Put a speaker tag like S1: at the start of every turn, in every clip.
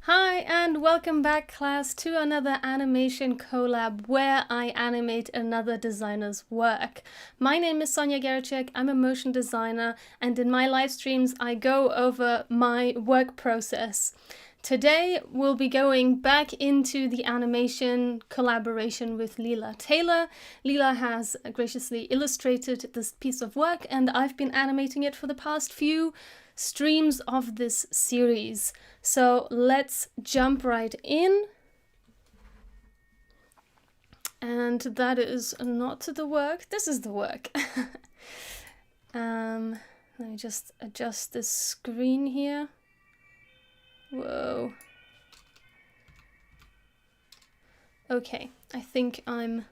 S1: Hi and welcome back, class, to another animation collab where I animate another designer's work. My name is Sonja Geracsek, I'm a motion designer, and in my live streams I go over my work process. Today we'll be going back into the animation collaboration with Leela Taylor. Leela has graciously illustrated this piece of work and I've been animating it for the past few streams of this series. So let's jump right in. And that is not the work, this is the work. Let me just adjust this screen here. Whoa. Okay, I think I'm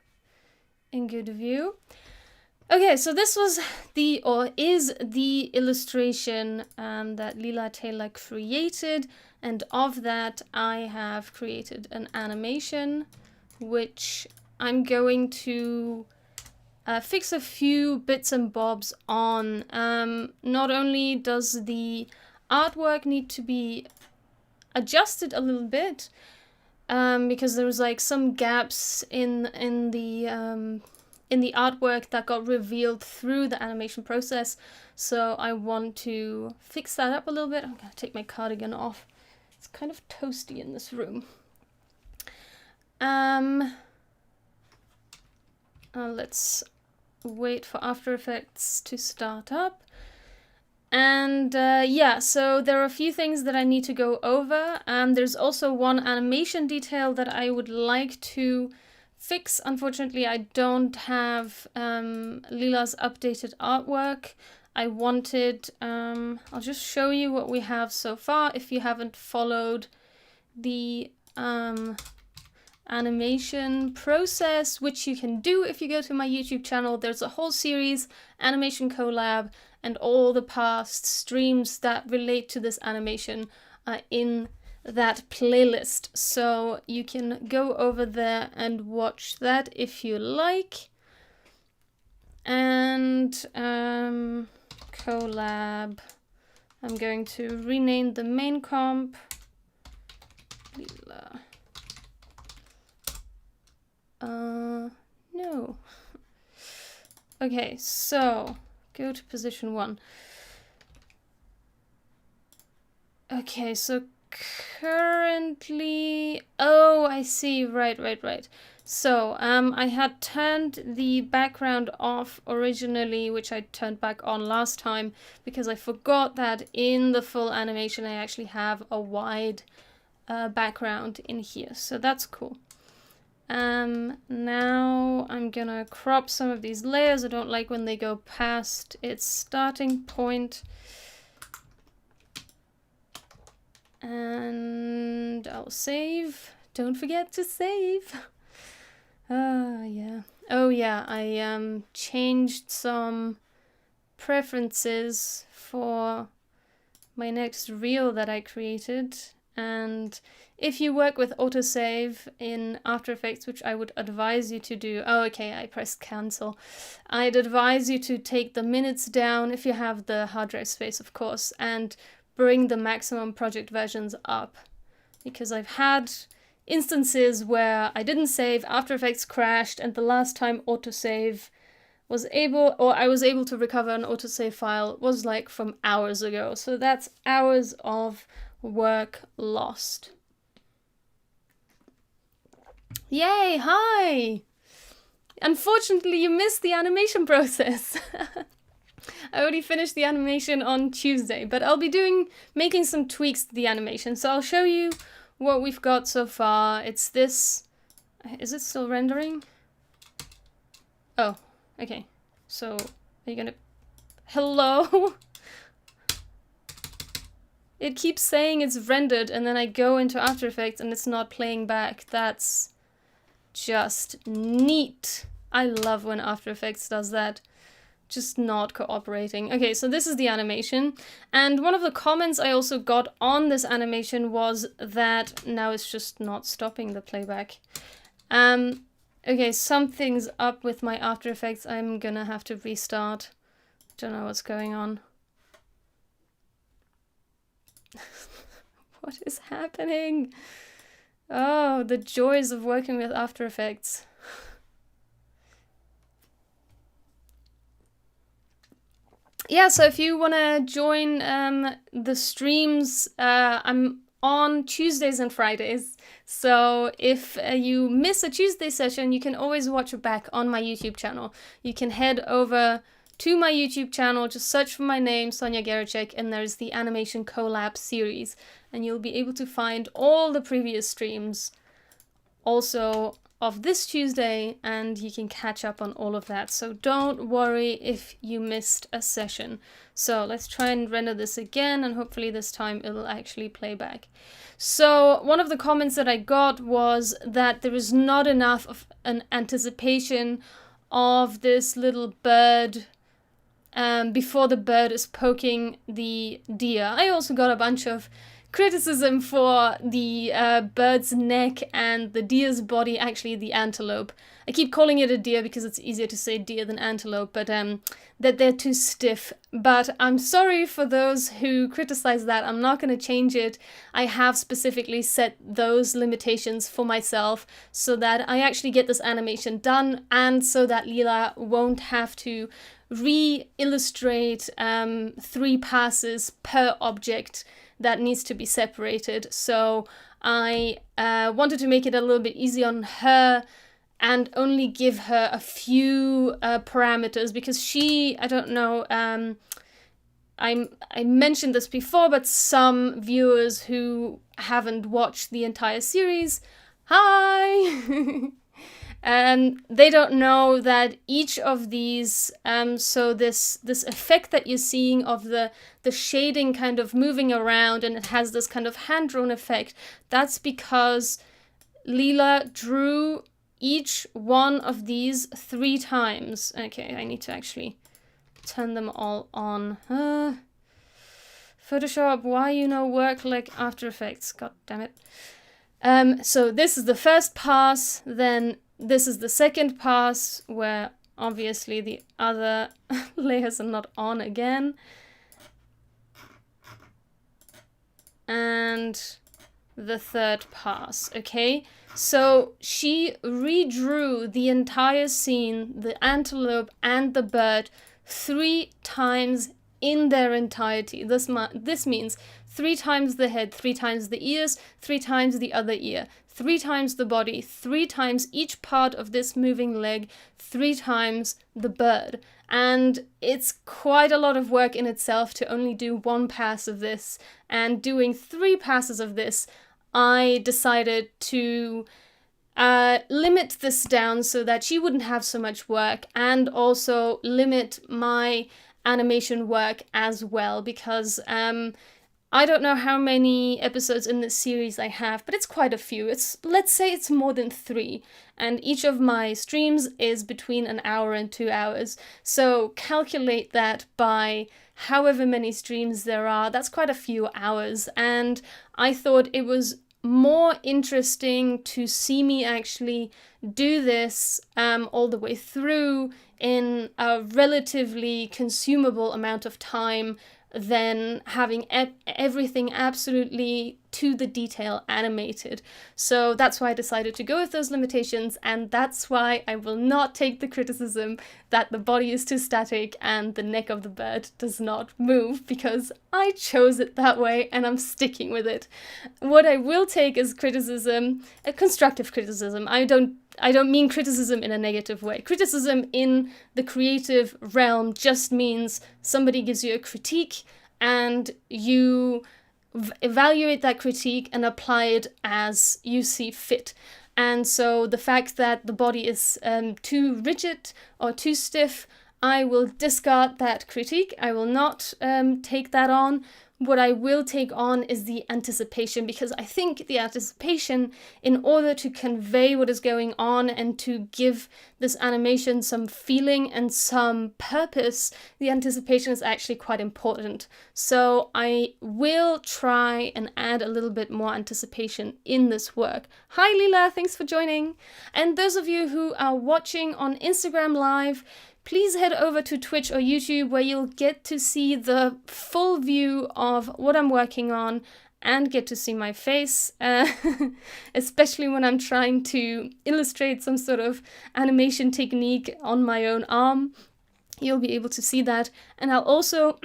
S1: in good view. Okay, so this was is the illustration that Leela Taylor created, and of that I have created an animation which I'm going to fix a few bits and bobs on. Not only does the artwork need to be adjusted a little bit, because there's like some gaps in the artwork that got revealed through the animation process, so I want to fix that up a little bit. I'm gonna take my cardigan off. It's kind of toasty in this room. Let's wait for After Effects to start up. And yeah, so there are a few things that I need to go over. There's also one animation detail that I would like to fix. Unfortunately, I don't have Leela's updated artwork. I wanted, I'll just show you what we have so far if you haven't followed the animation process, which you can do if you go to my YouTube channel. There's a whole series, Animation Collab, and all the past streams that relate to this animation are in that playlist. So you can go over there and watch that if you like. And collab, I'm going to rename the main comp Leela. No. Okay, so go to position 1. Okay, so currently, oh, I see, right. So, I had turned the background off originally, which I turned back on last time, because I forgot that in the full animation I actually have a wide background in here, so that's cool. Now I'm gonna crop some of these layers. I don't like when they go past its starting point. And I'll save. Don't forget to save. Yeah. Oh yeah, I changed some preferences for my next reel that I created. And if you work with autosave in After Effects, which I would advise you to do, oh okay, I pressed cancel. I'd advise you to take the minutes down if you have the hard drive space, of course, and bring the maximum project versions up. Because I've had instances where I didn't save, After Effects crashed, and the last time autosave was able, or I was able to recover an autosave file was like from hours ago. So that's hours of work lost. Yay, hi! Unfortunately, you missed the animation process. I already finished the animation on Tuesday, but I'll be making some tweaks to the animation. So I'll show you what we've got so far. It's this. Is it still rendering? Oh, okay. So are you gonna... Hello? It keeps saying it's rendered, and then I go into After Effects and it's not playing back. That's just neat. I love when After Effects does that. Just not cooperating. Okay, so this is the animation. And one of the comments I also got on this animation was that now it's just not stopping the playback. Okay, something's up with my After Effects. I'm gonna have to restart. Don't know what's going on. What is happening? Oh, the joys of working with After Effects. Yeah, so if you want to join the streams, I'm on Tuesdays and Fridays. So if you miss a Tuesday session, you can always watch it back on my YouTube channel. You can head over to my YouTube channel, just search for my name, Sonja Geracsek, and there's the animation collab series, and you'll be able to find all the previous streams also of this Tuesday, and you can catch up on all of that. So don't worry if you missed a session. So let's try and render this again, and hopefully this time it'll actually play back. So one of the comments that I got was that there is not enough of an anticipation of this little bird before the bird is poking the deer. I also got a bunch of criticism for the bird's neck and the deer's body, actually the antelope. I keep calling it a deer because it's easier to say deer than antelope, but that they're too stiff. But I'm sorry for those who criticize that. I'm not going to change it. I have specifically set those limitations for myself so that I actually get this animation done, and so that Leela won't have to re-illustrate 3 passes per object that needs to be separated. So I wanted to make it a little bit easy on her and only give her a few parameters, because she, I don't know, I mentioned this before, but some viewers who haven't watched the entire series, hi! They don't know that each of these, so this effect that you're seeing of the shading kind of moving around, and it has this kind of hand-drawn effect, that's because Leela drew each one of these 3 times. Okay, I need to actually turn them all on. Photoshop, why you know work like After Effects? God damn it. So this is the first pass, then this is the second pass, where obviously the other layers are not on again. And the third pass, okay? So she redrew the entire scene, the antelope and the bird, 3 times in their entirety. This means 3 times the head, 3 times the ears, 3 times the other ear, 3 times the body, 3 times each part of this moving leg, 3 times the bird. And it's quite a lot of work in itself to only do 1 pass of this. And doing 3 passes of this, I decided to limit this down so that she wouldn't have so much work, and also limit my animation work as well, because I don't know how many episodes in this series I have, but it's quite a few. Let's say it's more than 3, and each of my streams is between an hour and 2 hours. So calculate that by however many streams there are. That's quite a few hours, and I thought it was more interesting to see me actually do this all the way through in a relatively consumable amount of time than having everything absolutely to the detail animated. So that's why I decided to go with those limitations, and that's why I will not take the criticism that the body is too static and the neck of the bird does not move, because I chose it that way and I'm sticking with it. What I will take is criticism, a constructive criticism. I don't mean criticism in a negative way. Criticism in the creative realm just means somebody gives you a critique and you evaluate that critique and apply it as you see fit. And so the fact that the body is too rigid or too stiff, I will discard that critique. I will not take that on. What I will take on is the anticipation, because I think the anticipation, in order to convey what is going on and to give this animation some feeling and some purpose, the anticipation is actually quite important. So I will try and add a little bit more anticipation in this work. Hi Leela, thanks for joining. And those of you who are watching on Instagram Live, please head over to Twitch or YouTube, where you'll get to see the full view of what I'm working on and get to see my face, especially when I'm trying to illustrate some sort of animation technique on my own arm. You'll be able to see that. And I'll also,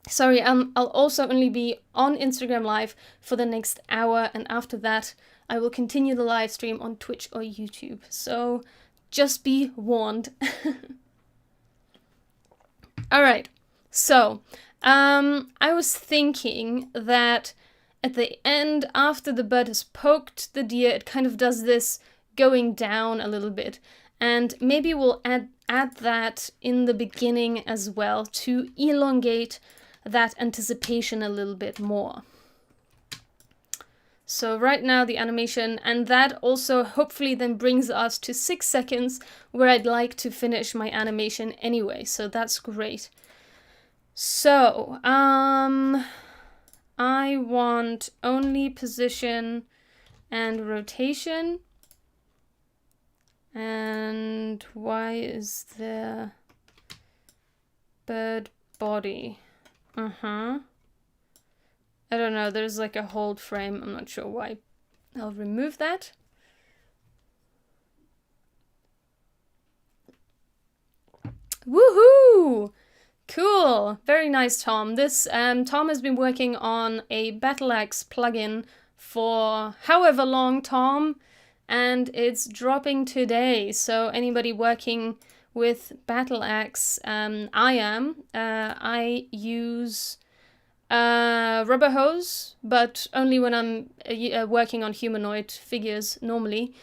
S1: sorry, I'll also only be on Instagram Live for the next hour, and after that, I will continue the live stream on Twitch or YouTube. So just be warned. All right, so I was thinking that at the end, after the bird has poked the deer, it kind of does this going down a little bit. And maybe we'll add that in the beginning as well to elongate that anticipation a little bit more. So right now the animation, and that also hopefully then brings us to 6 seconds where I'd like to finish my animation anyway. So that's great. So, I want only position and rotation. And why is there bird body? I don't know, there's like a hold frame, I'm not sure why. I'll remove that. Woohoo! Cool, very nice, Tom. This Tom has been working on a Battle Axe plugin for however long, Tom, and it's dropping today. So anybody working with Battle Axe, I use rubber hose, but only when I'm working on humanoid figures normally,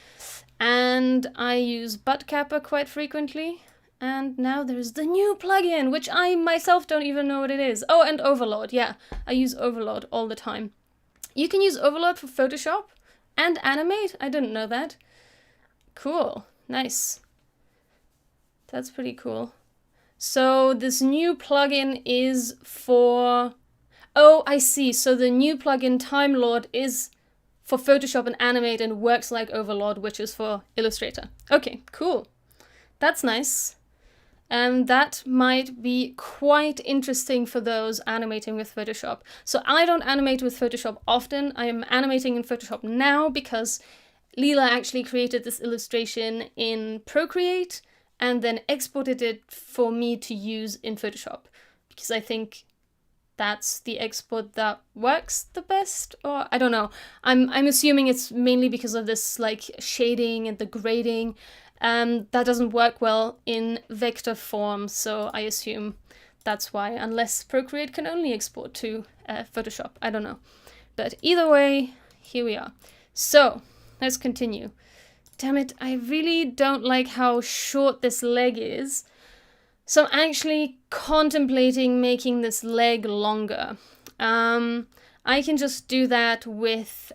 S1: and I use butt capper quite frequently. And now there's the new plugin, which I myself don't even know what it is. Oh, and Overlord. Yeah, I use Overlord all the time. You can use Overlord for Photoshop and animate. I didn't know that. Cool. Nice. That's pretty cool. So this new plugin is for... Oh, I see. So the new plugin Time Lord is for Photoshop and Animate and works like Overlord, which is for Illustrator. Okay, cool. That's nice. That might be quite interesting for those animating with Photoshop. So I don't animate with Photoshop often. I am animating in Photoshop now because Leela actually created this illustration in Procreate and then exported it for me to use in Photoshop, because I think that's the export that works the best, or I don't know. I'm assuming it's mainly because of this like shading and the grading. That doesn't work well in vector form, so I assume that's why, unless Procreate can only export to Photoshop. I don't know. But either way, here we are. So, let's continue. Damn it, I really don't like how short this leg is. So I'm actually contemplating making this leg longer. I can just do that with...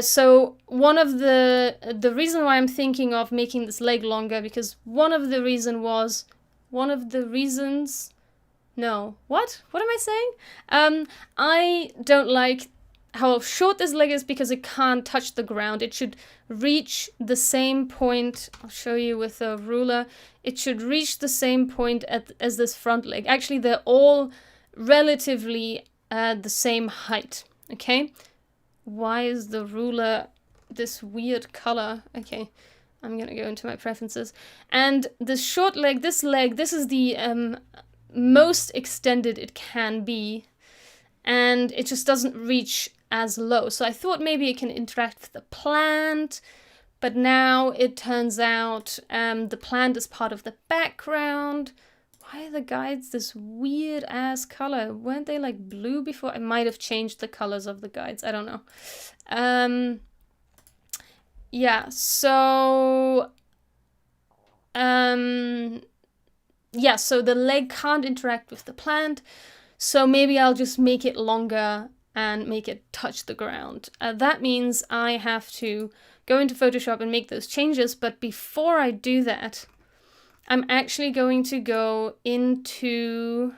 S1: So one of the reason why I'm thinking of making this leg longer, because what am I saying? I don't like how short this leg is because it can't touch the ground. It should reach the same point. I'll show you with a ruler. It should reach the same point as this front leg. Actually, they're all relatively the same height, okay? Why is the ruler this weird color? Okay, I'm gonna go into my preferences. And this short leg, this is the most extended it can be, and it just doesn't reach as low. So I thought maybe it can interact with the plant, but now it turns out the plant is part of the background. Why are the guides this weird ass color? Weren't they like blue before? I might have changed the colors of the guides. I don't know. Yeah, so... yeah, so the leg can't interact with the plant. So maybe I'll just make it longer and make it touch the ground. That means I have to go into Photoshop and make those changes. But before I do that, I'm actually going to go into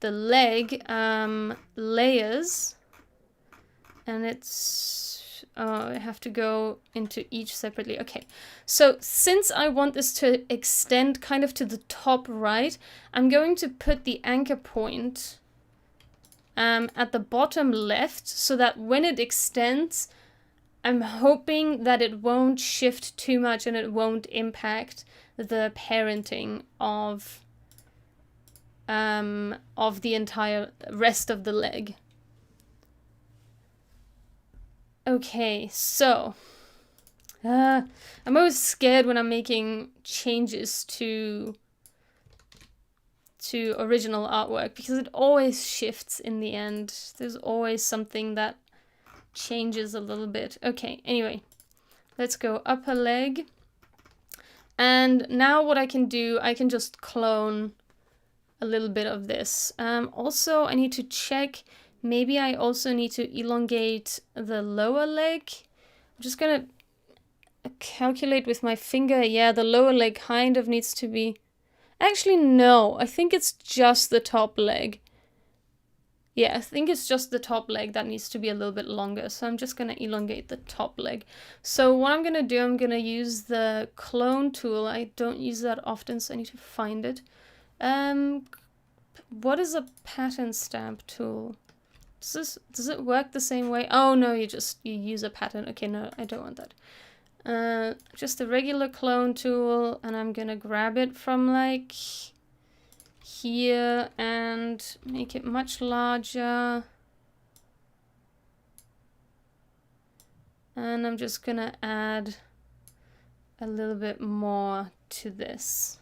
S1: the leg layers, and it's, I have to go into each separately. Okay, so since I want this to extend kind of to the top right, I'm going to put the anchor point at the bottom left, so that when it extends, I'm hoping that it won't shift too much and it won't impact the parenting of the entire rest of the leg. Okay, so I'm always scared when I'm making changes to original artwork because it always shifts in the end. There's always something that changes a little bit. Okay, anyway, let's go upper leg. And now what I can do, I can just clone a little bit of this. Also, I need to check, maybe I also need to elongate the lower leg. I'm just gonna calculate with my finger. Yeah, the lower leg kind of needs to be... Actually, no, I think it's just the top leg. Yeah, I think it's just the top leg that needs to be a little bit longer. So I'm just gonna elongate the top leg. So what I'm gonna do, I'm gonna use the clone tool. I don't use that often, so I need to find it. What is a pattern stamp tool? Does it work the same way? Oh no, you use a pattern. Okay, no, I don't want that. Just a regular clone tool, and I'm gonna grab it from like here and make it much larger. And I'm just gonna add a little bit more to this.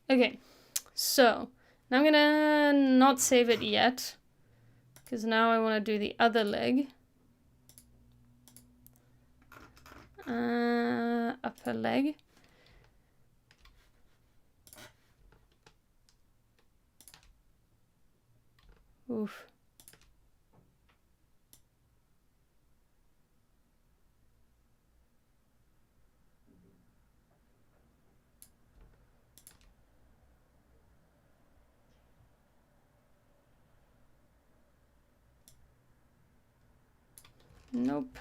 S1: Okay, so now I'm gonna not save it yet, because now I want to do the other leg. Upper leg. Oof. Nope.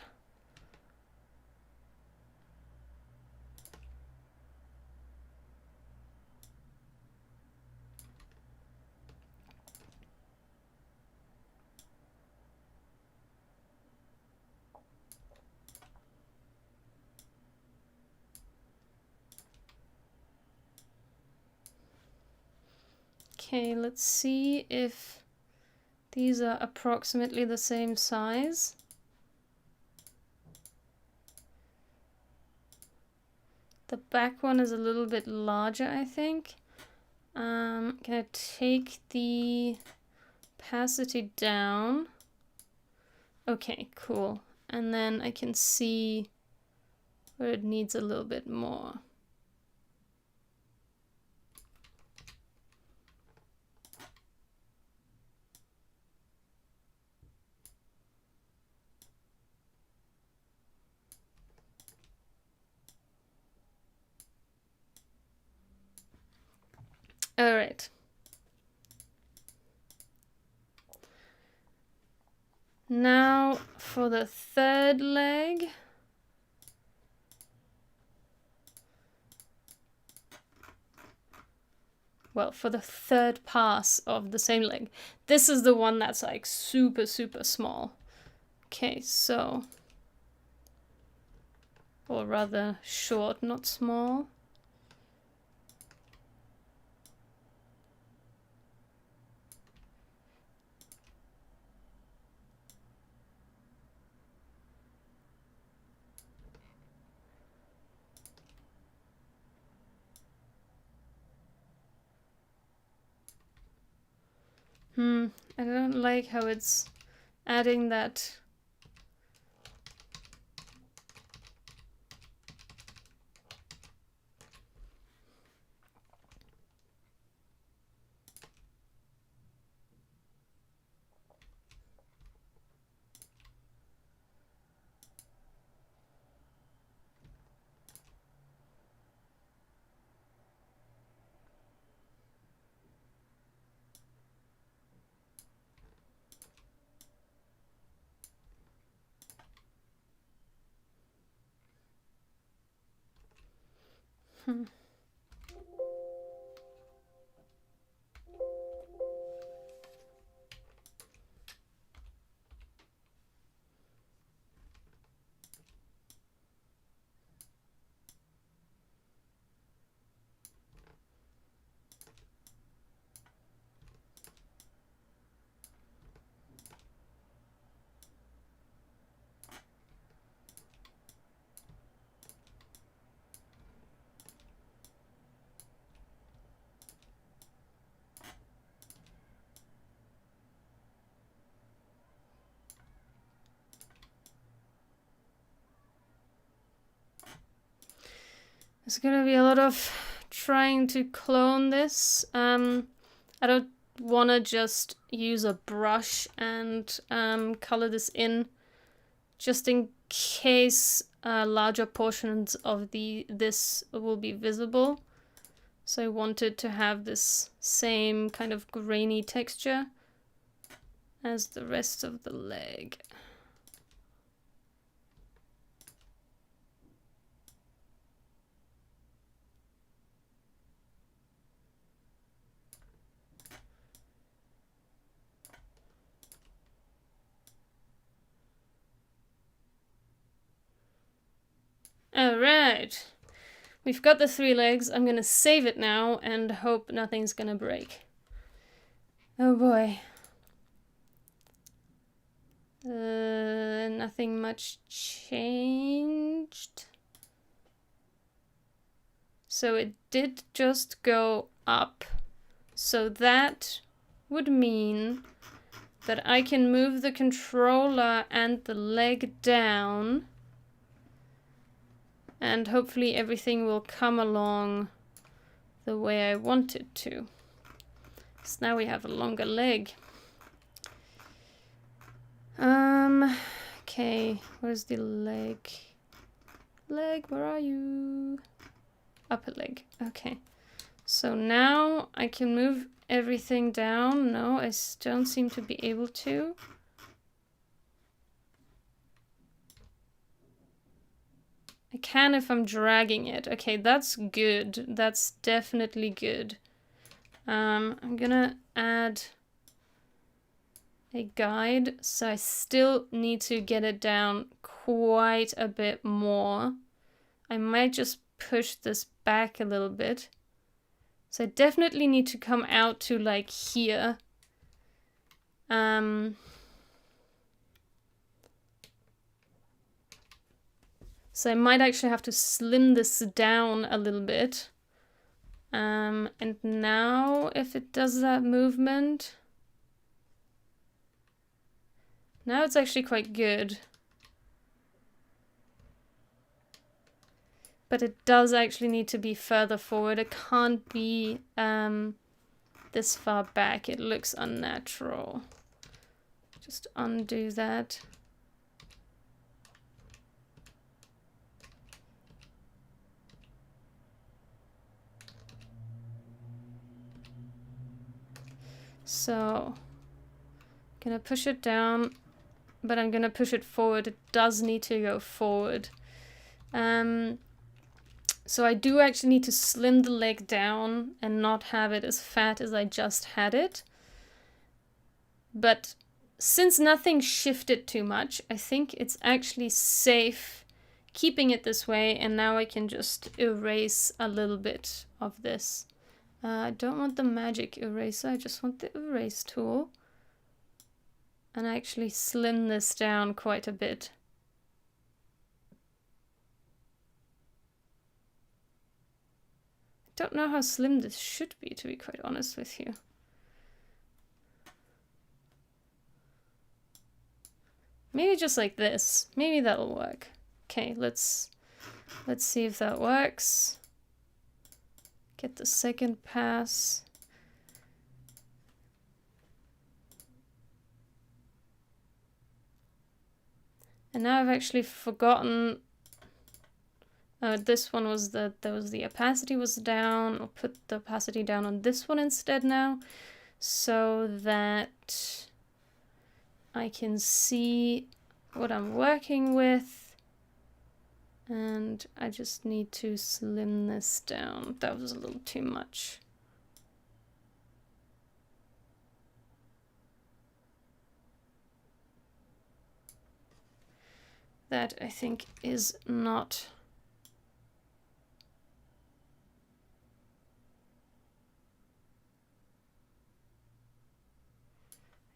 S1: Okay, let's see if these are approximately the same size. The back one is a little bit larger, I think. Gonna take the opacity down. Okay, cool. And then I can see where it needs a little bit more. All right. Now for the third leg. Well, for the third pass of the same leg. This is the one that's like super, super small. Okay, so, or rather short, not small. I don't like how it's adding that. There's gonna be a lot of trying to clone this. I don't want to just use a brush and color this in, just in case larger portions of this will be visible. So I wanted to have this same kind of grainy texture as the rest of the leg. Alright, we've got the 3 legs. I'm gonna save it now and hope nothing's gonna break. Oh boy. Nothing much changed. So it did just go up. So that would mean that I can move the controller and the leg down. And hopefully everything will come along the way I want it to. So now we have a longer leg. Okay, where's the leg? Leg, where are you? Upper leg, okay. So now I can move everything down. No, I don't seem to be able to. I can if I'm dragging it. Okay, that's good. That's definitely good. I'm gonna add a guide, so I still need to get it down quite a bit more. I might just push this back a little bit. So I definitely need to come out to like here. So I might actually have to slim this down a little bit. And now if it does that movement, now it's actually quite good. But it does actually need to be further forward. It can't be this far back. It looks unnatural. Just undo that. So, I'm gonna push it down, but I'm gonna push it forward. It does need to go forward. So I do actually need to slim the leg down and not have it as fat as I just had it. But since nothing shifted too much, I think it's actually safe keeping it this way, and now I can just erase a little bit of this. I don't want the magic eraser, I just want the erase tool. And actually slim this down quite a bit. I don't know how slim this should be, to be quite honest with you. Maybe just like this. Maybe that'll work. Okay, let's see if that works. Get the second pass. And now I've actually forgotten. This one was there was the opacity was down. I'll put the opacity down on this one instead now, so that I can see what I'm working with. And I just need to slim this down. That was a little too much. That I think is not...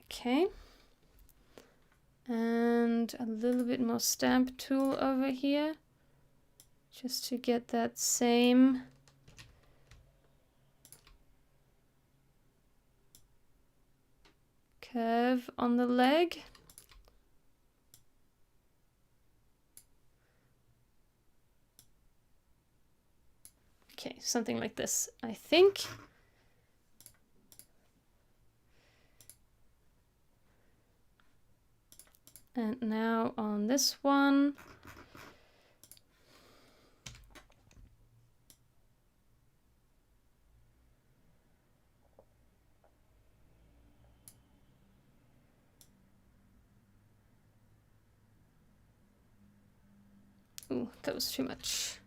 S1: Okay. And a little bit more stamp tool over here, just to get that same curve on the leg. Okay, something like this, I think. And now on this one, ooh, that was too much.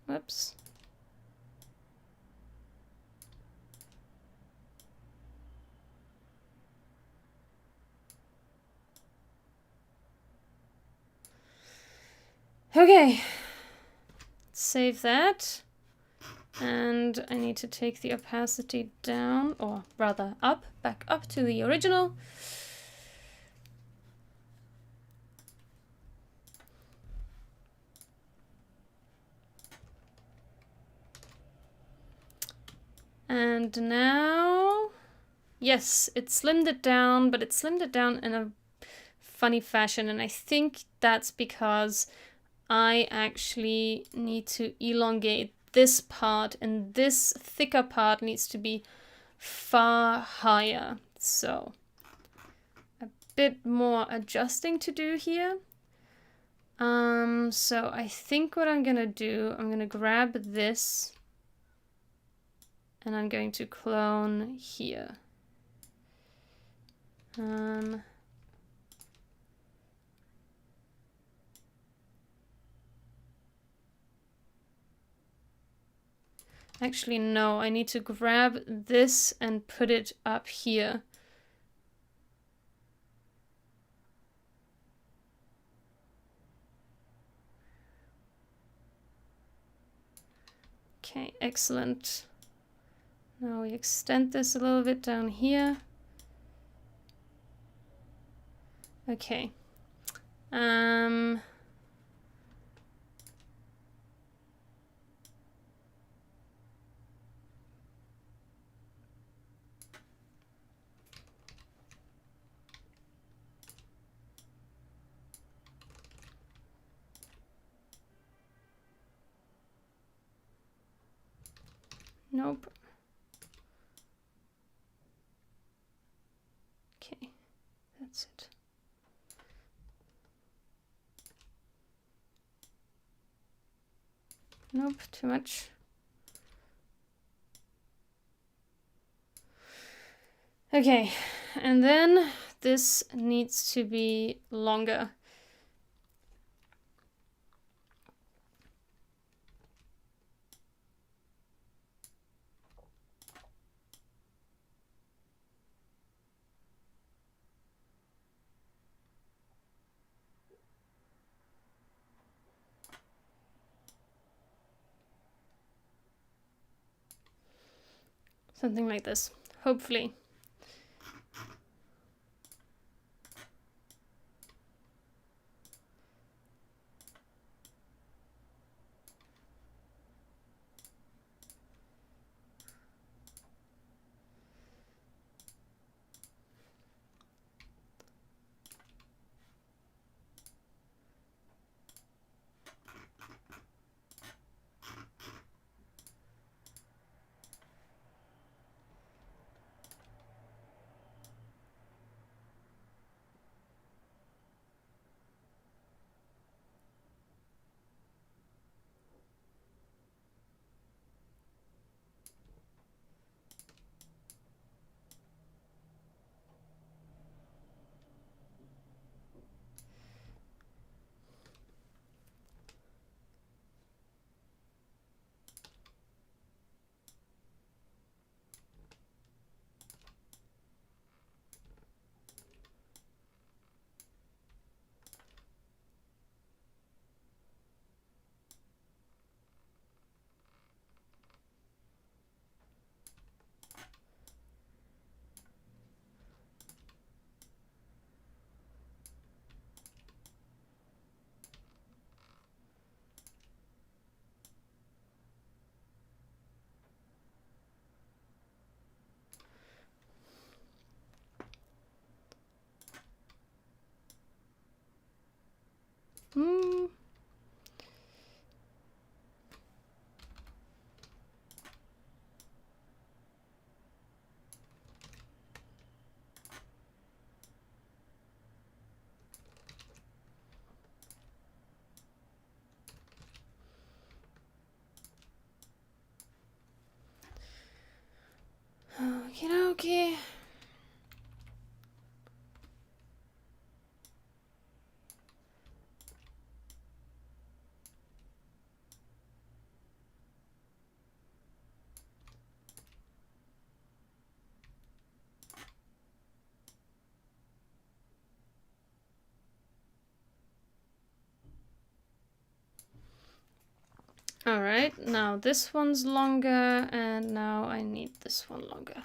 S1: Whoops. Okay, save that. And I need to take the opacity down, or rather up, back up to the original. And now, yes, it slimmed it down, but it slimmed it down in a funny fashion. And I think that's because I actually need to elongate this part, and this thicker part needs to be far higher. So a bit more adjusting to do here. So I think what I'm gonna do, I'm gonna grab this and I'm going to clone here. Actually, no, I need to grab this and put it up here. Okay, excellent. Now we extend this a little bit down here. Okay. Nope. Okay, that's it. Nope, too much. Okay, and then this needs to be longer. Something like this, hopefully. Okie dokie. Alright, now this one's longer, and now I need this one longer.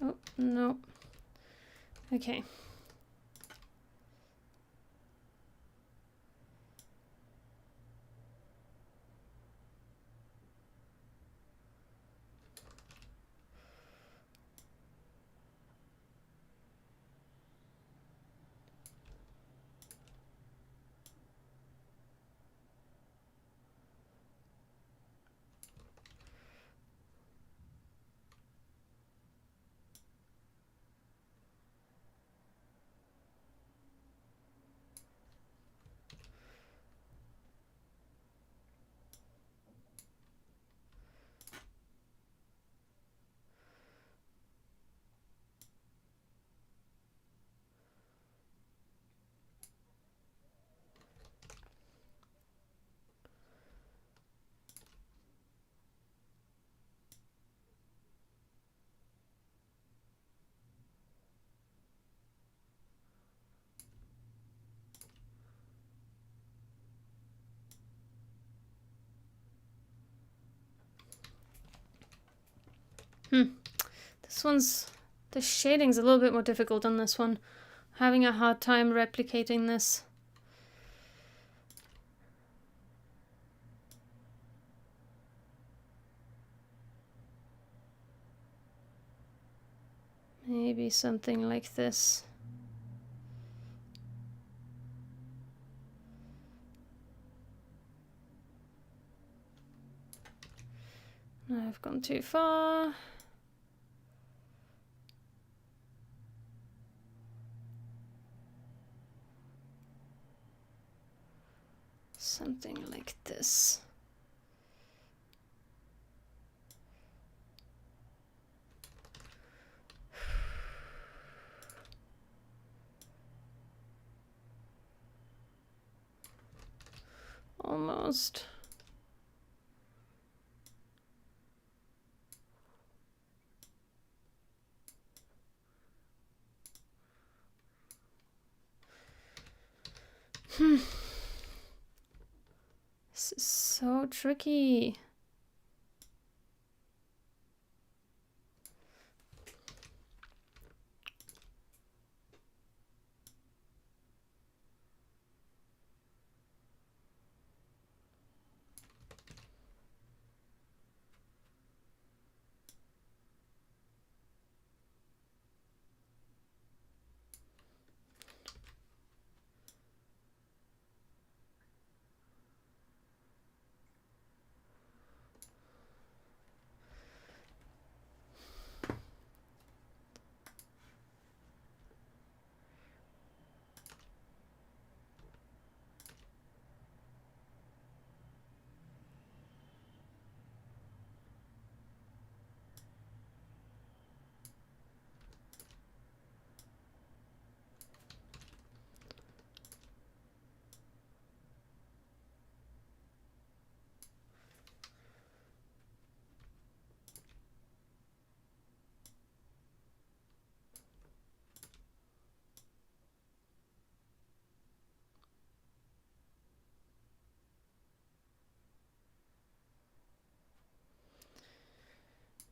S1: Oh, no. Okay. This one's... the shading's a little bit more difficult on this one. Having a hard time replicating this. Maybe something like this. No, I've gone too far. Something like this. Almost. This is so tricky.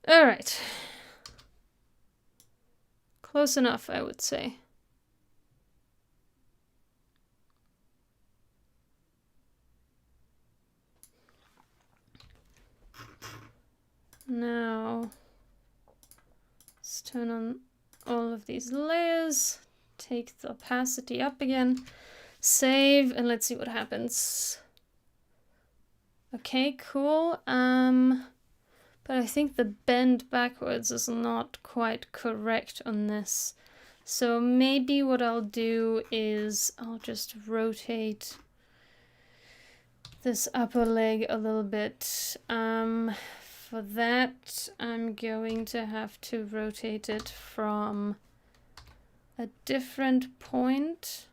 S1: All right. Close enough, I would say. Now, let's turn on all of these layers, take the opacity up again, save, and let's see what happens. Okay, cool. But I think the bend backwards is not quite correct on this. So maybe what I'll do is I'll just rotate this upper leg a little bit. For that, I'm going to have to rotate it from a different point.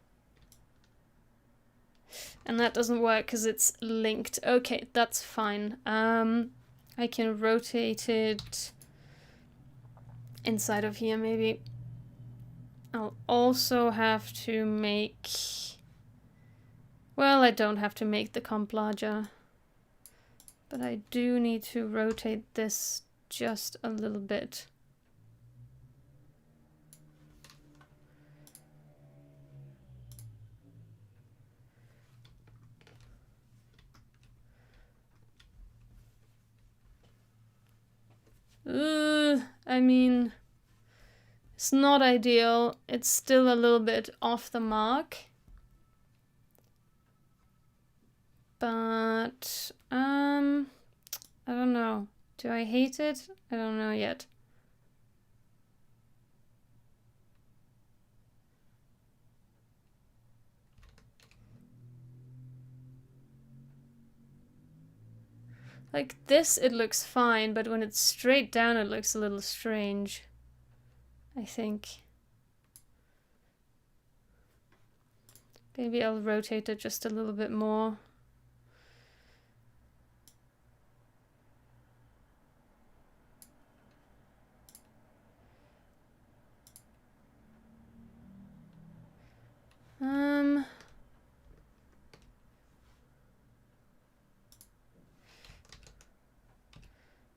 S1: And that doesn't work because it's linked. Okay, that's fine. I can rotate it inside of here maybe. I'll also have to make... Well, I don't have to make the comp larger. But I do need to rotate this just a little bit. I mean, it's not ideal. It's still a little bit off the mark. But, I don't know. Do I hate it? I don't know yet. Like this, it looks fine, but when it's straight down, it looks a little strange, I think. Maybe I'll rotate it just a little bit more.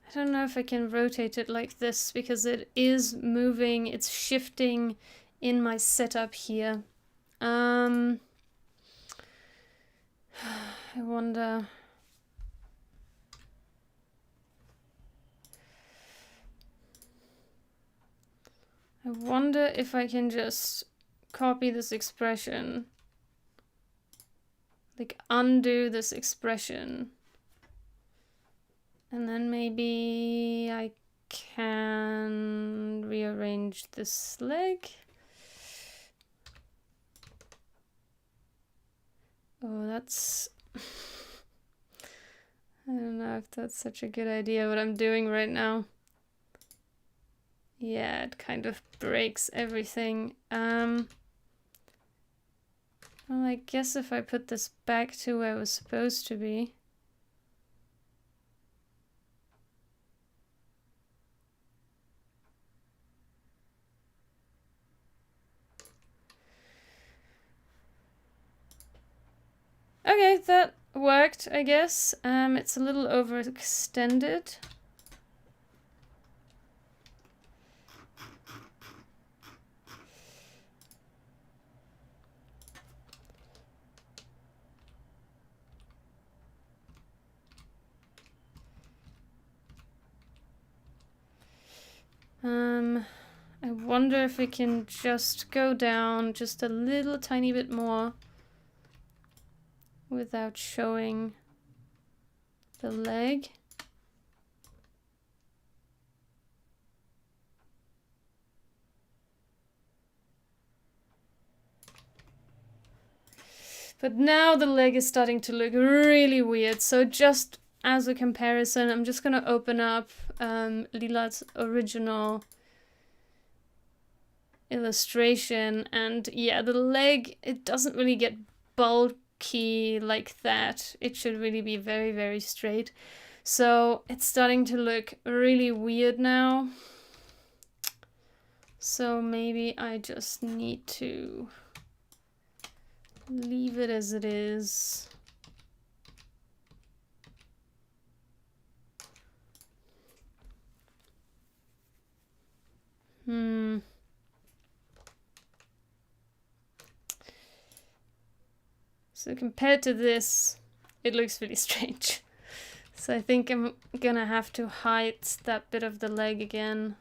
S1: I don't know if I can rotate it like this because it is moving, it's shifting in my setup here. I wonder... I wonder if I can just copy this expression, like undo this expression. And then maybe I can rearrange this leg. Oh, that's... I don't know if that's such a good idea, what I'm doing right now. Yeah, it kind of breaks everything. Well, I guess if I put this back to where it was supposed to be. Okay, that worked, I guess. It's a little overextended. I wonder if we can just go down just a little tiny bit more without showing the leg. But now the leg is starting to look really weird. So just as a comparison, I'm just gonna open up Leela's original illustration, and yeah, the leg, it doesn't really get bulky like that. It should really be very, very straight. So it's starting to look really weird now. So maybe I just need to leave it as it is. So compared to this, it looks really strange. So I think I'm gonna have to hide that bit of the leg again.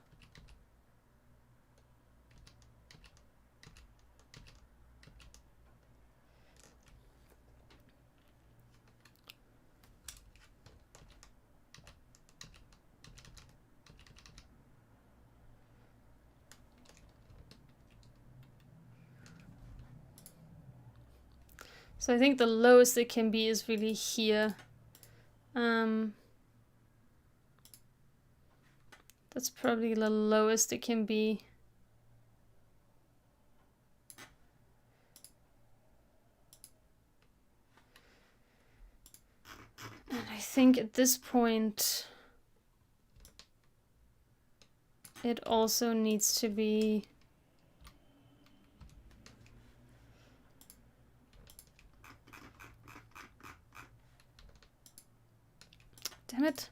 S1: So I think the lowest it can be is really here. That's probably the lowest it can be. And I think at this point, it also needs to be... Damn it.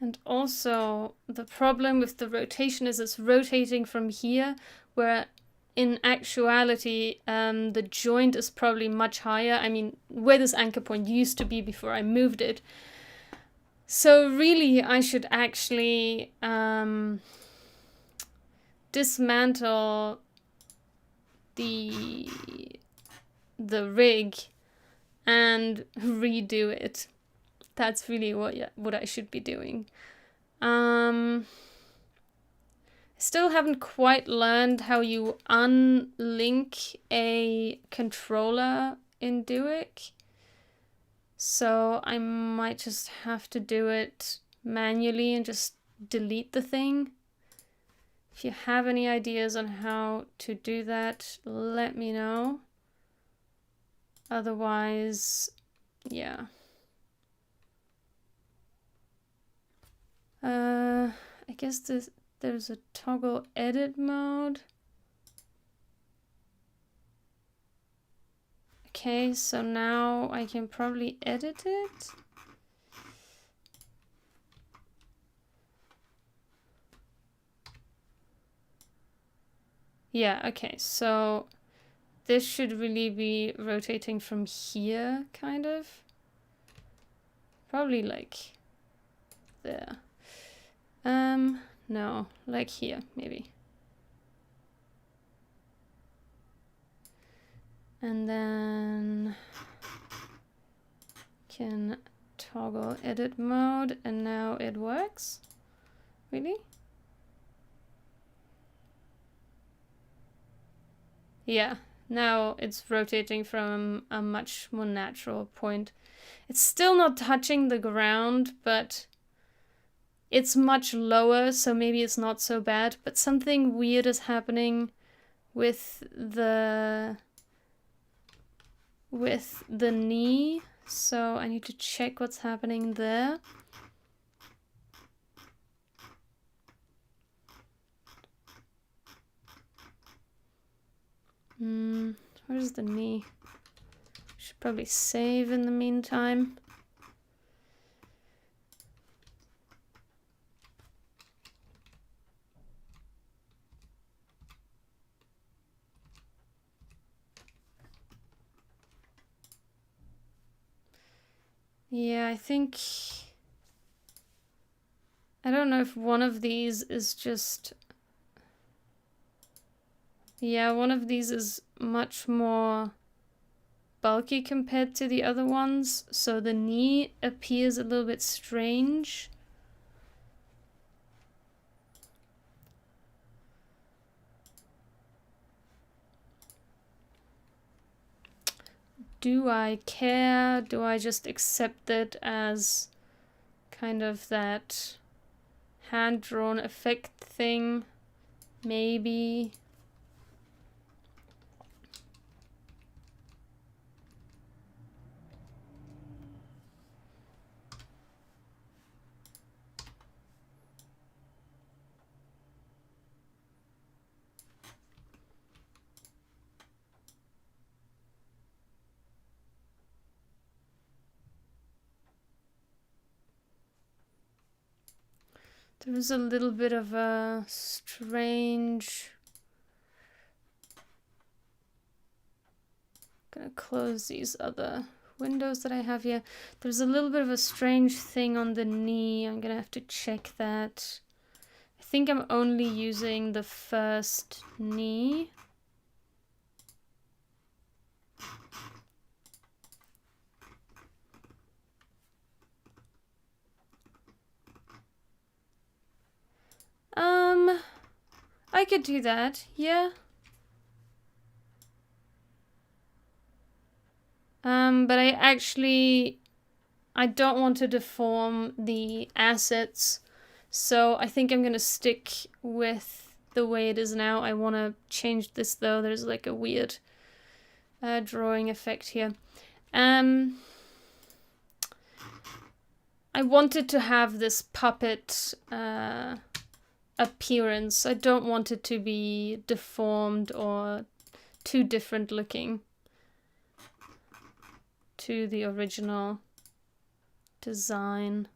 S1: And also, the problem with the rotation is it's rotating from here, where in actuality, the joint is probably much higher. I mean, where this anchor point used to be before I moved it. So really, I should actually dismantle the rig and redo it. That's really what I should be doing. I still haven't quite learned how you unlink a controller in Duik. So I might just have to do it manually and just delete the thing. If you have any ideas on how to do that, let me know. Otherwise, yeah. I guess there's a toggle edit mode. Okay, so now I can probably edit it. Yeah, okay, so this should really be rotating from here, kind of. Probably like there. No, like here, maybe. And then can toggle edit mode, and now it works. Really? Yeah, now it's rotating from a much more natural point. It's still not touching the ground, but it's much lower, so maybe it's not so bad. But something weird is happening with the knee, so I need to check what's happening there. Where's the knee? Should probably save in the meantime. Yeah, I think... I don't know if one of these is just... Yeah, one of these is much more bulky compared to the other ones, so the knee appears a little bit strange. Do I care? Do I just accept it as kind of that hand-drawn effect thing? Maybe. There is a little bit of a strange... Gonna close these other windows that I have here. There's a little bit of a strange thing on the knee. I'm gonna have to check that. I think I'm only using the first knee. I could do that, yeah. But I don't want to deform the assets, so I think I'm gonna stick with the way it is now. I want to change this though. There's like a weird drawing effect here. I wanted to have this puppet appearance. I don't want it to be deformed or too different looking to the original design.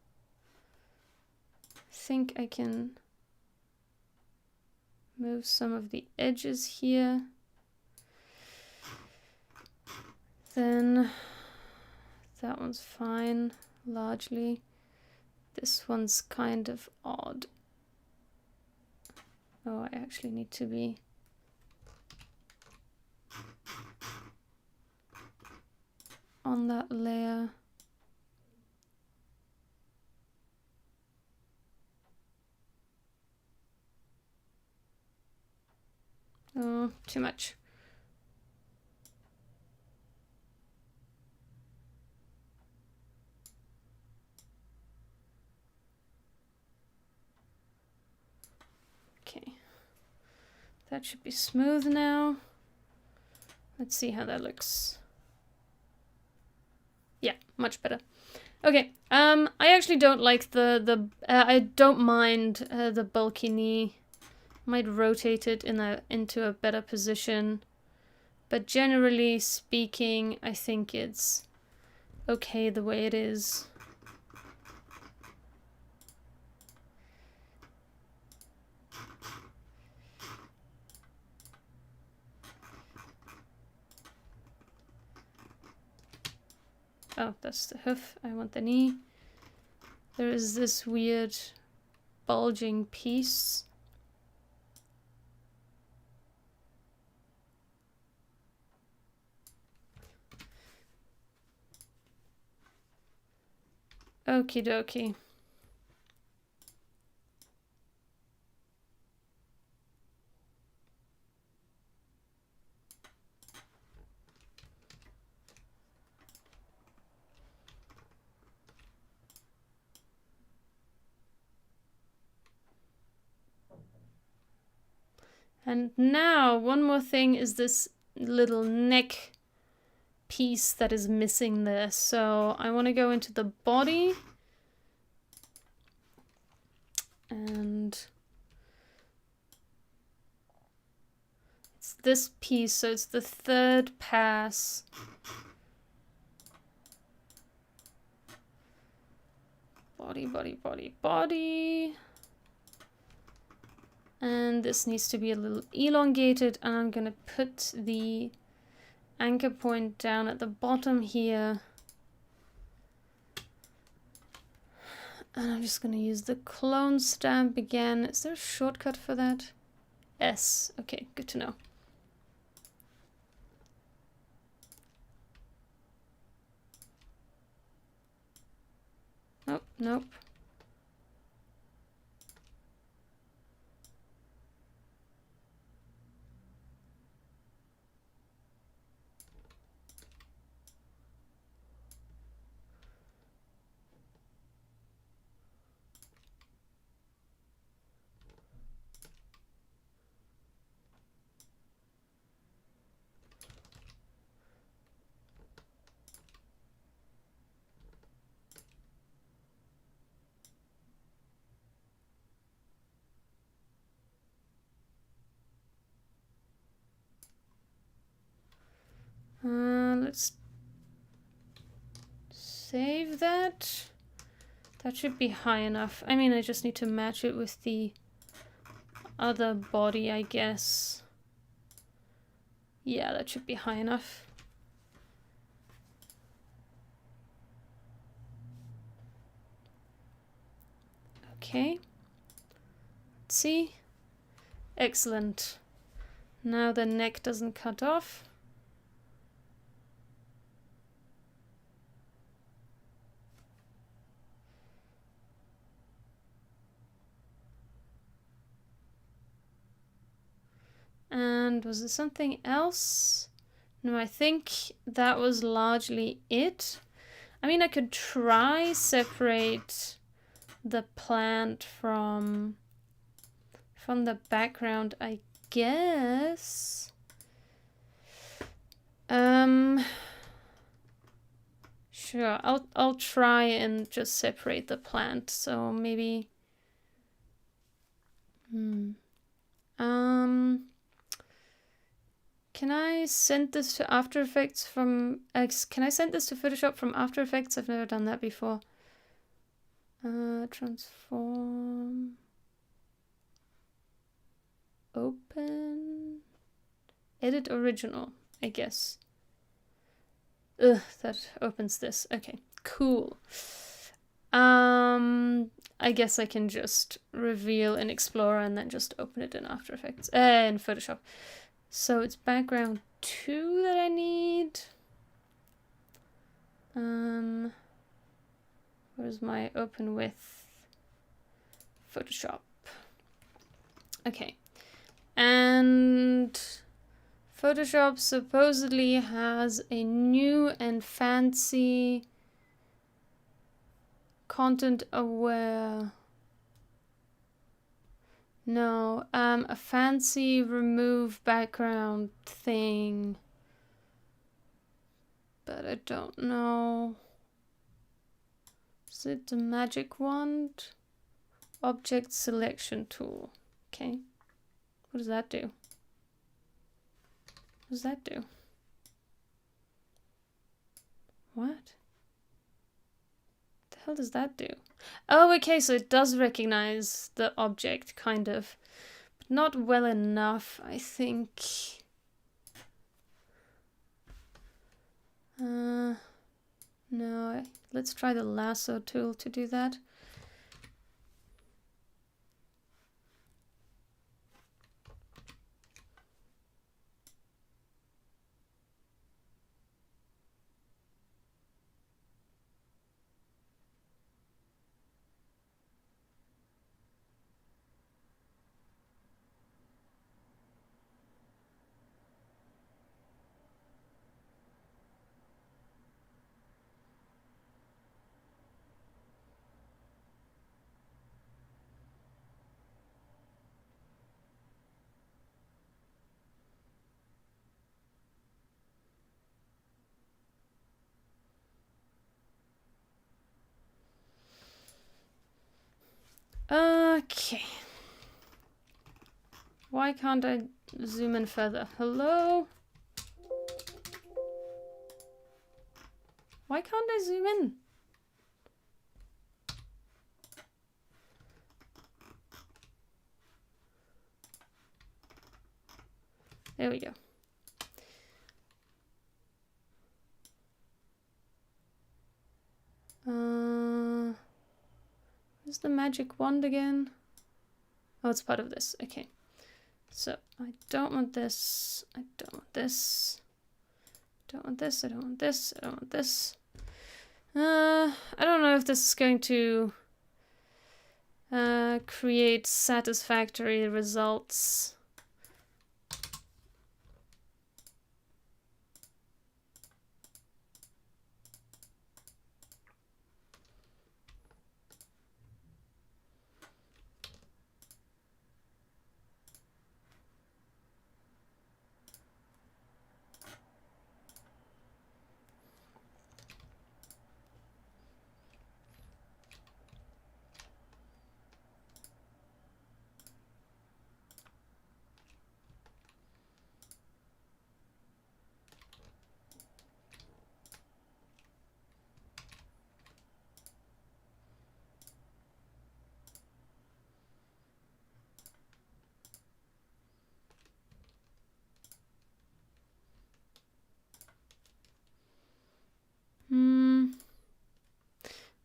S1: I think I can move some of the edges here. Then that one's fine, largely. This one's kind of odd. Oh, I actually need to be... on that layer. Oh, too much. Okay. That should be smooth now. Let's see how that looks. Yeah, much better. Okay, I actually don't like I don't mind the bulky knee. Might rotate it into a better position. But generally speaking, I think it's okay the way it is. Oh, that's the hoof. I want the knee. There is this weird bulging piece. Okie dokie. And now, one more thing is this little neck piece that is missing there. So I want to go into the body. And it's this piece, so it's the third pass. Body, body, body, body. And this needs to be a little elongated, and I'm gonna put the anchor point down at the bottom here. And I'm just gonna use the clone stamp again. Is there a shortcut for that? S. Okay, good to know. Nope, nope. Let's save that. That should be high enough. I mean, I just need to match it with the other body, I guess. Yeah, that should be high enough. Okay. Let's see. Excellent. Now the neck doesn't cut off. And was there something else? No, I think that was largely it. I mean, I could try separate the plant from the background, I guess. Sure, I'll try and just separate the plant. So maybe can I send this to After Effects from can I send this to Photoshop from After Effects? I've never done that before. Transform. Open. Edit original, I guess. Ugh, that opens this. Okay, cool. I guess I can just reveal in Explorer and then just open it in After Effects, in Photoshop. So it's background 2 that I need. Where's my open with Photoshop? Okay. And Photoshop supposedly has a new and fancy content aware. No, a fancy remove background thing. But I don't know. Is it the magic wand? Object selection tool. Okay. What does that do? What does that do? What? The hell does that do? Oh, okay, so it does recognize the object, kind of. But not well enough, I think. No, let's try the lasso tool to do that. Okay. Why can't I zoom in further? Hello? Why can't I zoom in? There we go. Where's the magic wand again? Oh, it's part of this. Okay. So, I don't want this. I don't want this. I don't want this. I don't want this. I don't want this. I don't know if this is going to create satisfactory results.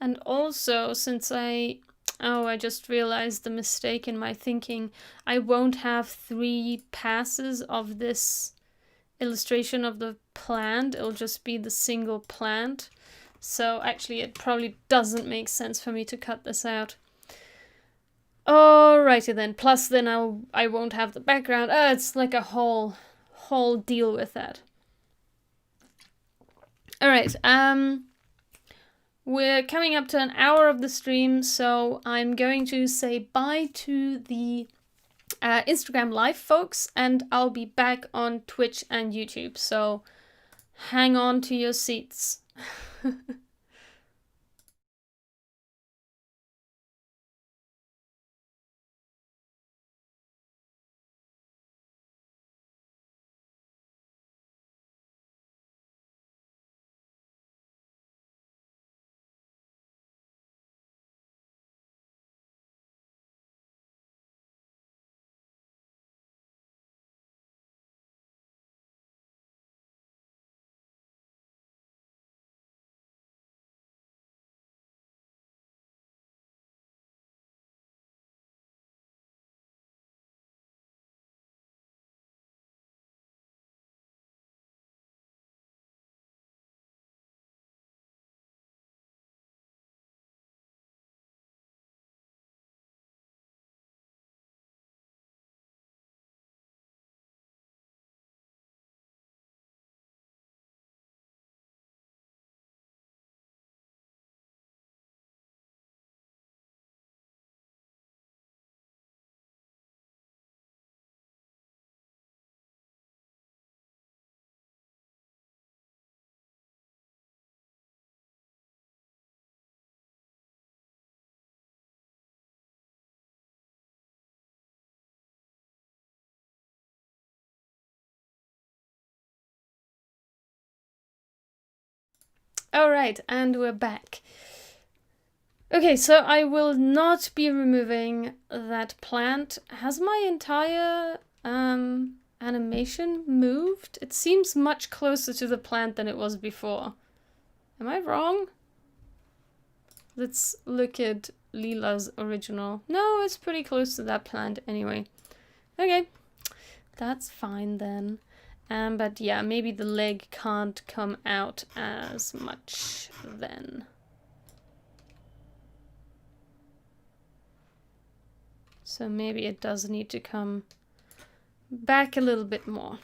S1: And also, since I just realized the mistake in my thinking, I won't have 3 passes of this illustration of the plant. It'll just be the single plant. So actually it probably doesn't make sense for me to cut this out. Alrighty then. Plus then I won't have the background. It's like a whole deal with that. Alright, we're coming up to an hour of the stream, so I'm going to say bye to the Instagram Live folks, and I'll be back on Twitch and YouTube, so hang on to your seats. Alright, and we're back. Okay, so I will not be removing that plant. Has my entire animation moved? It seems much closer to the plant than it was before. Am I wrong? Let's look at Leela's original. No, it's pretty close to that plant anyway. Okay, that's fine then. But yeah, maybe the leg can't come out as much then. So maybe it does need to come back a little bit more.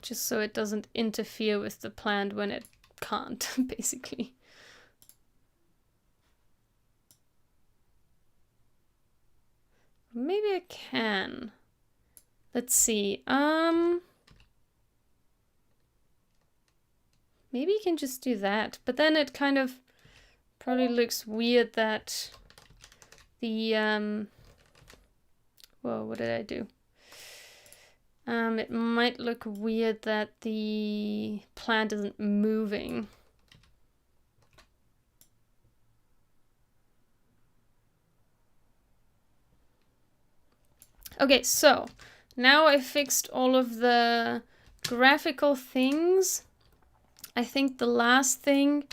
S1: Just so it doesn't interfere with the plant when it can't, basically. Maybe I can. Let's see. Maybe you can just do that. But then it kind of probably looks weird that the whoa, what did I do? It might look weird that the plant isn't moving. Okay, so now I fixed all of the graphical things. I think the last thing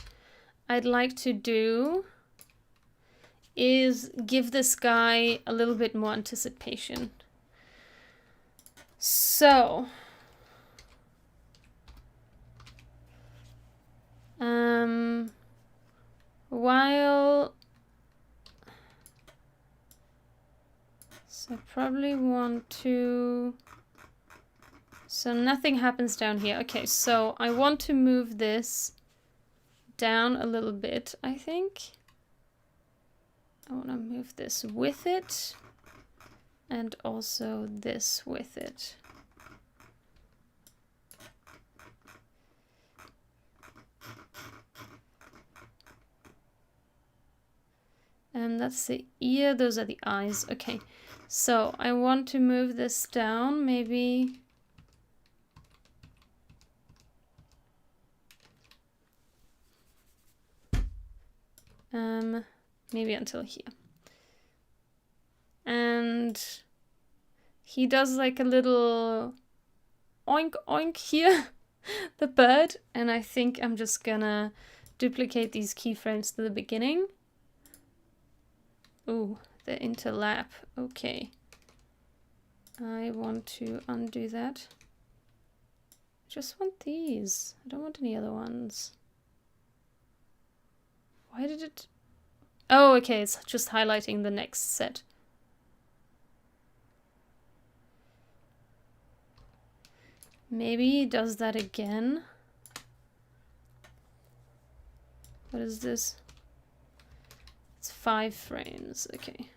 S1: I'd like to do is give this guy a little bit more anticipation. So, while... So I probably want to... So nothing happens down here. Okay, so I want to move this down a little bit, I think. I want to move this with it. And also this with it. And that's the ear, those are the eyes. Okay, so I want to move this down, maybe... maybe until here. And he does like a little oink oink here. the bird, and I think I'm just gonna duplicate these keyframes to the beginning. Ooh, the interlap. Okay. I want to undo that. I just want these. I don't want any other ones. Why did it... Oh, okay, it's just highlighting the next set. Maybe it does that again. What is this? It's 5 frames, okay.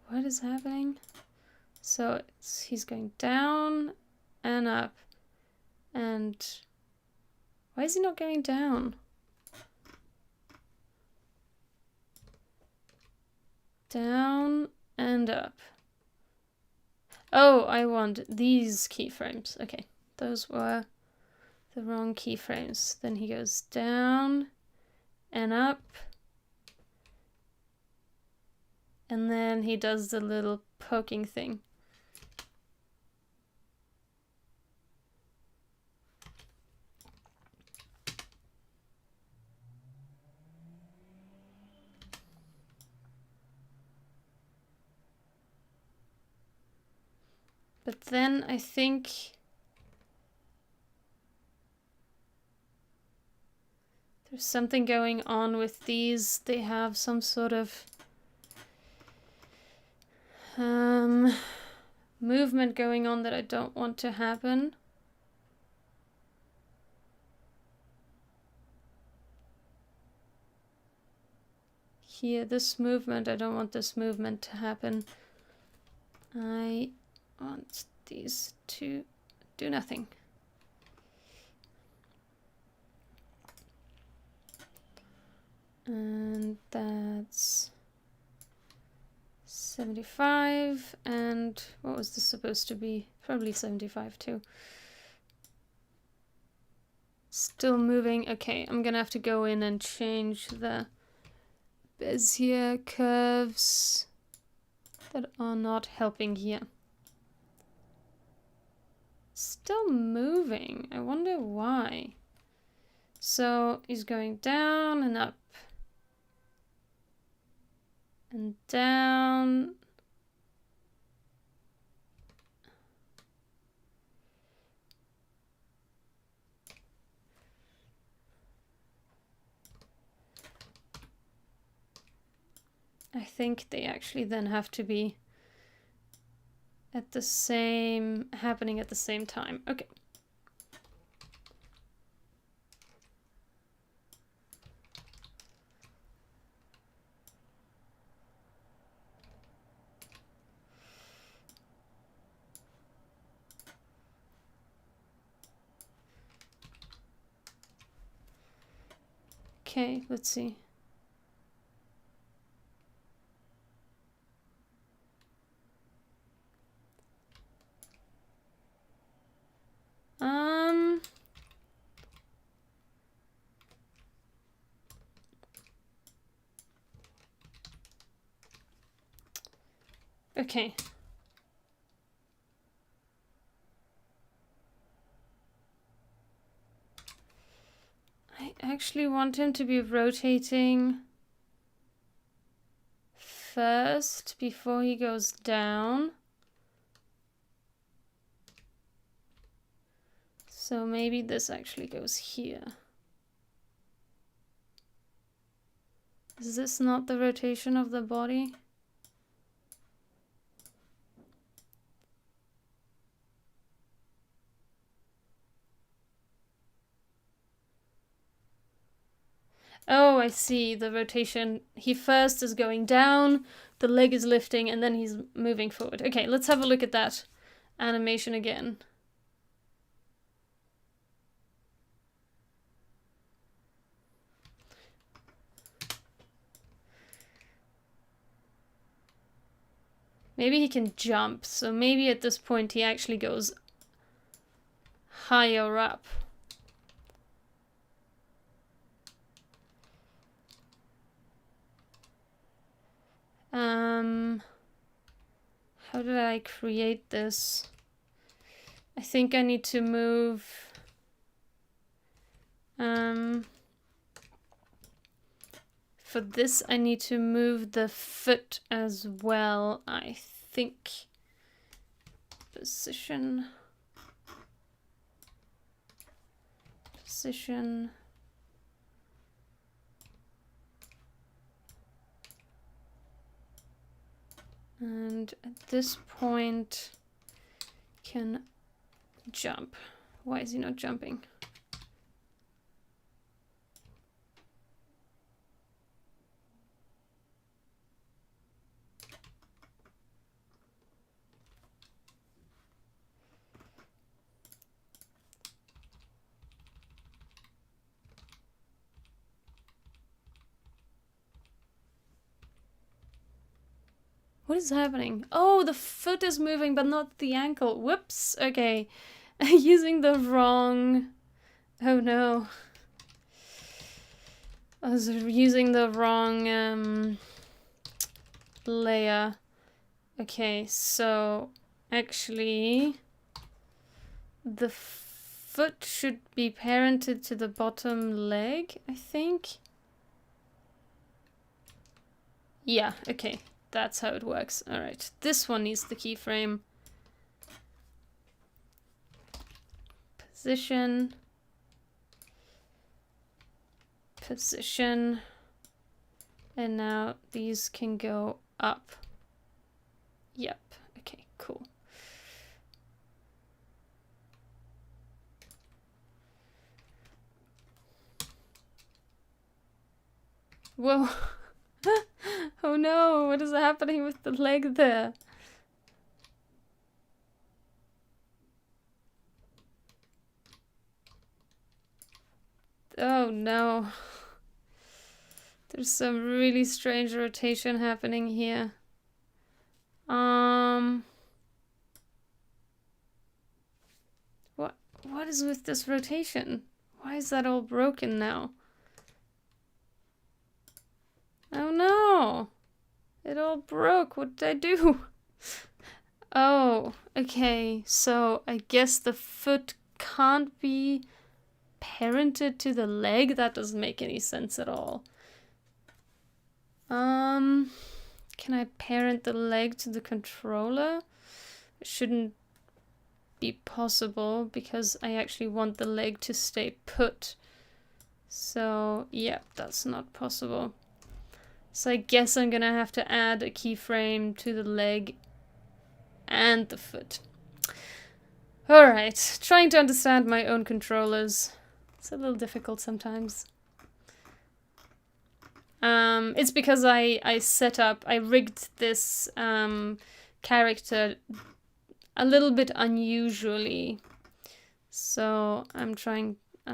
S1: What is happening? So he's going down and up. And why is he not going down? Down and up. Oh, I want these keyframes. Okay, those were the wrong keyframes. Then he goes down and up. And then he does the little poking thing. But then I think there's something going on with these. They have some sort of movement going on that I don't want to happen. Here, this movement, I don't want this movement to happen. I want these to do nothing. And that's 75, and what was this supposed to be? Probably 75 too. Still moving. Okay, I'm gonna have to go in and change the Bezier curves that are not helping here. Still moving. I wonder why. So he's going down and up. And down. I think they actually then have to be at the same, happening at the same time. Okay. Okay, let's see. Okay. I actually want him to be rotating first before he goes down. So maybe this actually goes here. Is this not the rotation of the body? Oh, I see. The rotation. He first is going down, the leg is lifting, and then he's moving forward. Okay, let's have a look at that animation again. Maybe he can jump, so maybe at this point he actually goes higher up. How did I create this? I think I need to move... For this, I need to move the foot as well, I think. Position. Position. And at this point, can jump. Why is he not jumping? What is happening? Oh, the foot is moving, but not the ankle. Whoops. Okay. Using the wrong... Oh no. I was using the wrong layer. Okay, so actually the foot should be parented to the bottom leg, I think. Yeah, okay. That's how it works. Alright, this one needs the keyframe. Position. Position. And now these can go up. Yep, okay, cool. Whoa. Oh no, what is happening with the leg there? Oh no. There's some really strange rotation happening here. What is with this rotation? Why is that all broken now? Oh no! It all broke. What did I do? Oh, okay. So I guess the foot can't be parented to the leg? That doesn't make any sense at all. Can I parent the leg to the controller? It shouldn't be possible because I actually want the leg to stay put. So, yeah, that's not possible. So I guess I'm gonna have to add a keyframe to the leg and the foot. Alright, trying to understand my own controllers. It's a little difficult sometimes. It's because I rigged this character a little bit unusually. So I'm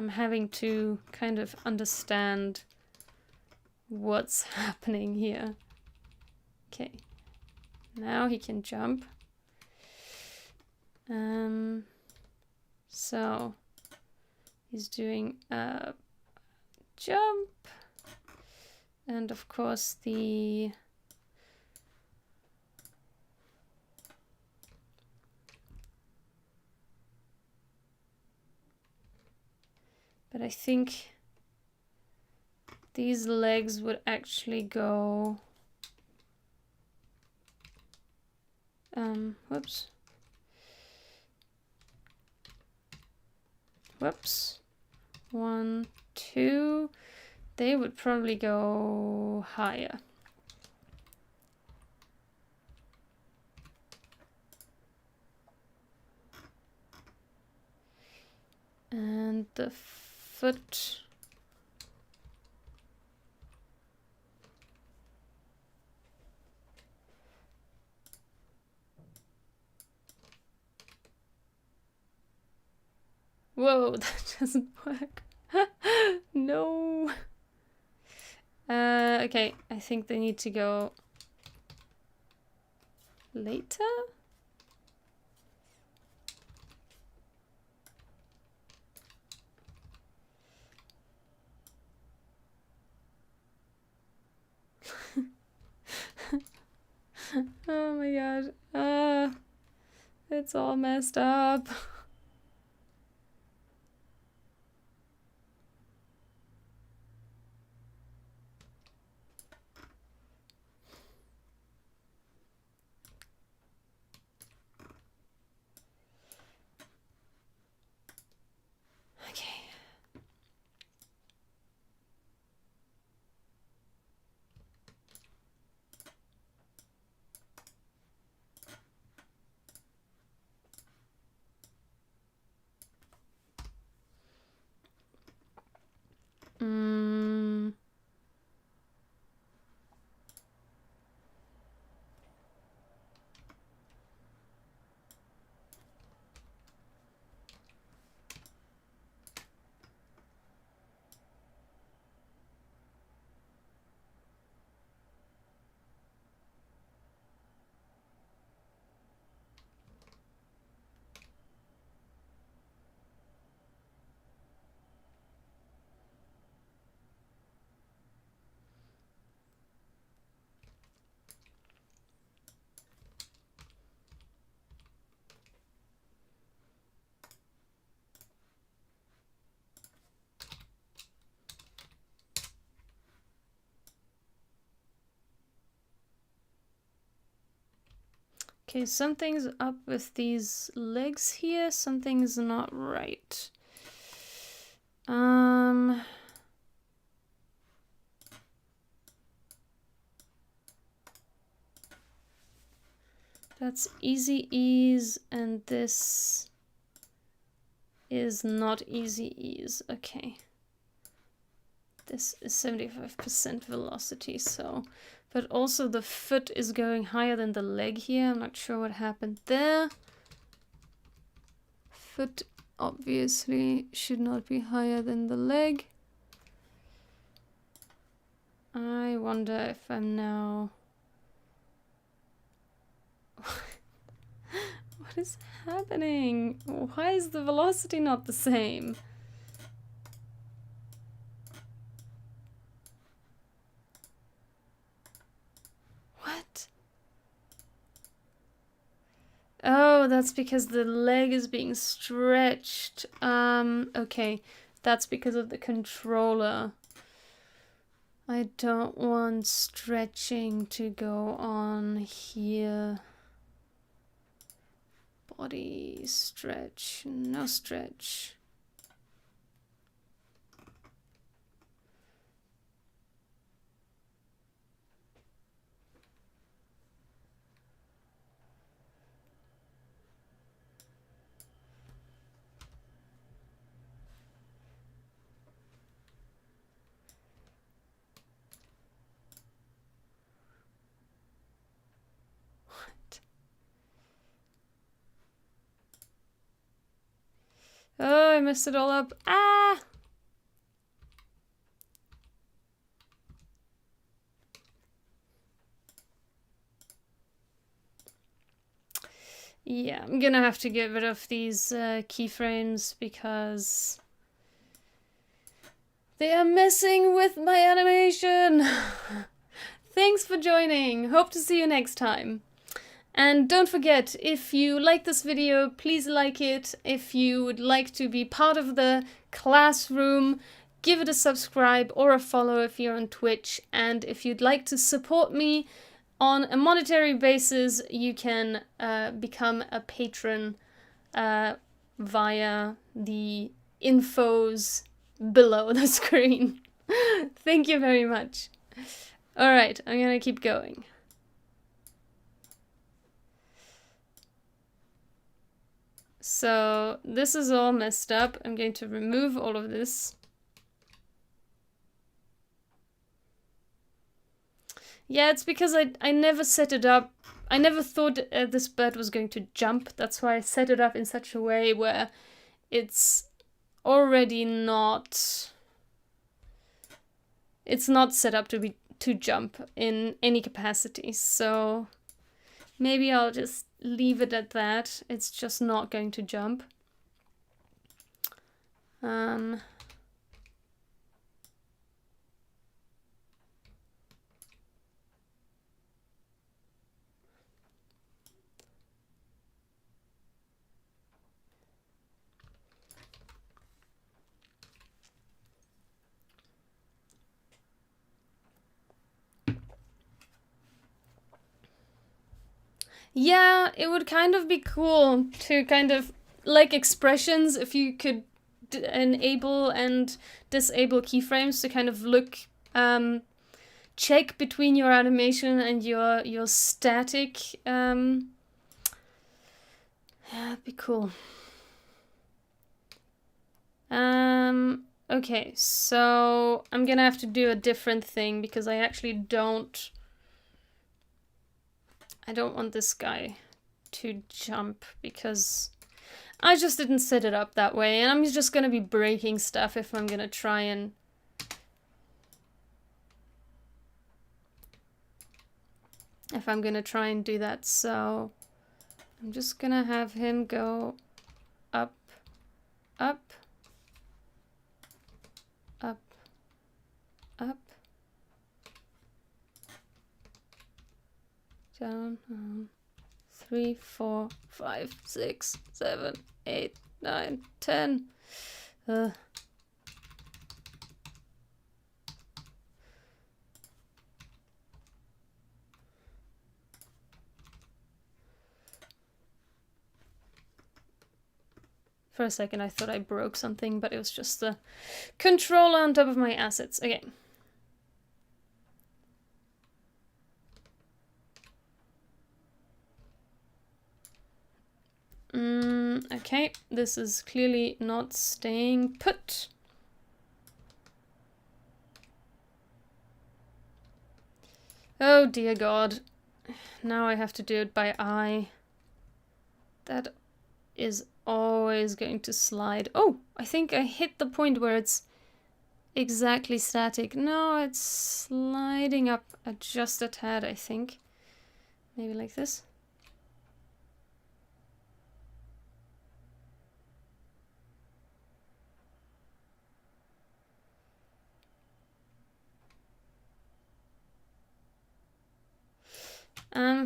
S1: having to kind of understand what's happening here. Okay, now he can jump. So he's doing a jump, and of course but I think these legs would actually go whoops. Whoops. 1, 2. They would probably go higher. And the foot. Whoa, that doesn't work. No. Okay, I think they need to go later? Oh my god. It's all messed up. Okay. Okay, something's up with these legs here. Something's not right. That's easy ease, and this is not easy ease. Okay. This is 75% velocity, so... But also the foot is going higher than the leg here. I'm not sure what happened there. Foot obviously should not be higher than the leg. I wonder if I'm now... What is happening? Why is the velocity not the same? What? Oh, that's because the leg is being stretched. Okay. That's because of the controller. I don't want stretching to go on here. Body stretch, no stretch. Oh, I messed it all up. Ah! Yeah, I'm gonna have to get rid of these keyframes because they are messing with my animation. Thanks for joining. Hope to see you next time. And don't forget, if you like this video, please like it. If you would like to be part of the classroom, give it a subscribe or a follow if you're on Twitch. And if you'd like to support me on a monetary basis, you can become a patron via the infos below the screen. Thank you very much. All right, I'm gonna keep going. So this is all messed up. I'm going to remove all of this. Yeah, it's because I never set it up. I never thought this bird was going to jump. That's why I set it up in such a way where it's already not... It's not set up to jump in any capacity. So Maybe I'll just leave it at that. It's just not going to jump. Yeah, it would kind of be cool to kind of, like expressions, if you could enable and disable keyframes to kind of look, check between your animation and your static. Yeah, it'd be cool. Okay, so I'm gonna have to do a different thing because I actually don't want this guy to jump because I just didn't set it up that way, and I'm just gonna be breaking stuff if I'm gonna try and do that. So I'm just gonna have him go up, up, up, up, down, 3, 4, 5, 6, 7, 8, 9, 10. For a second I thought I broke something, but it was just the controller on top of my assets. Okay. Okay, this is clearly not staying put. Oh dear God. Now I have to do it by eye. That is always going to slide. Oh, I think I hit the point where it's exactly static. No, it's sliding up just a tad, I think. Maybe like this.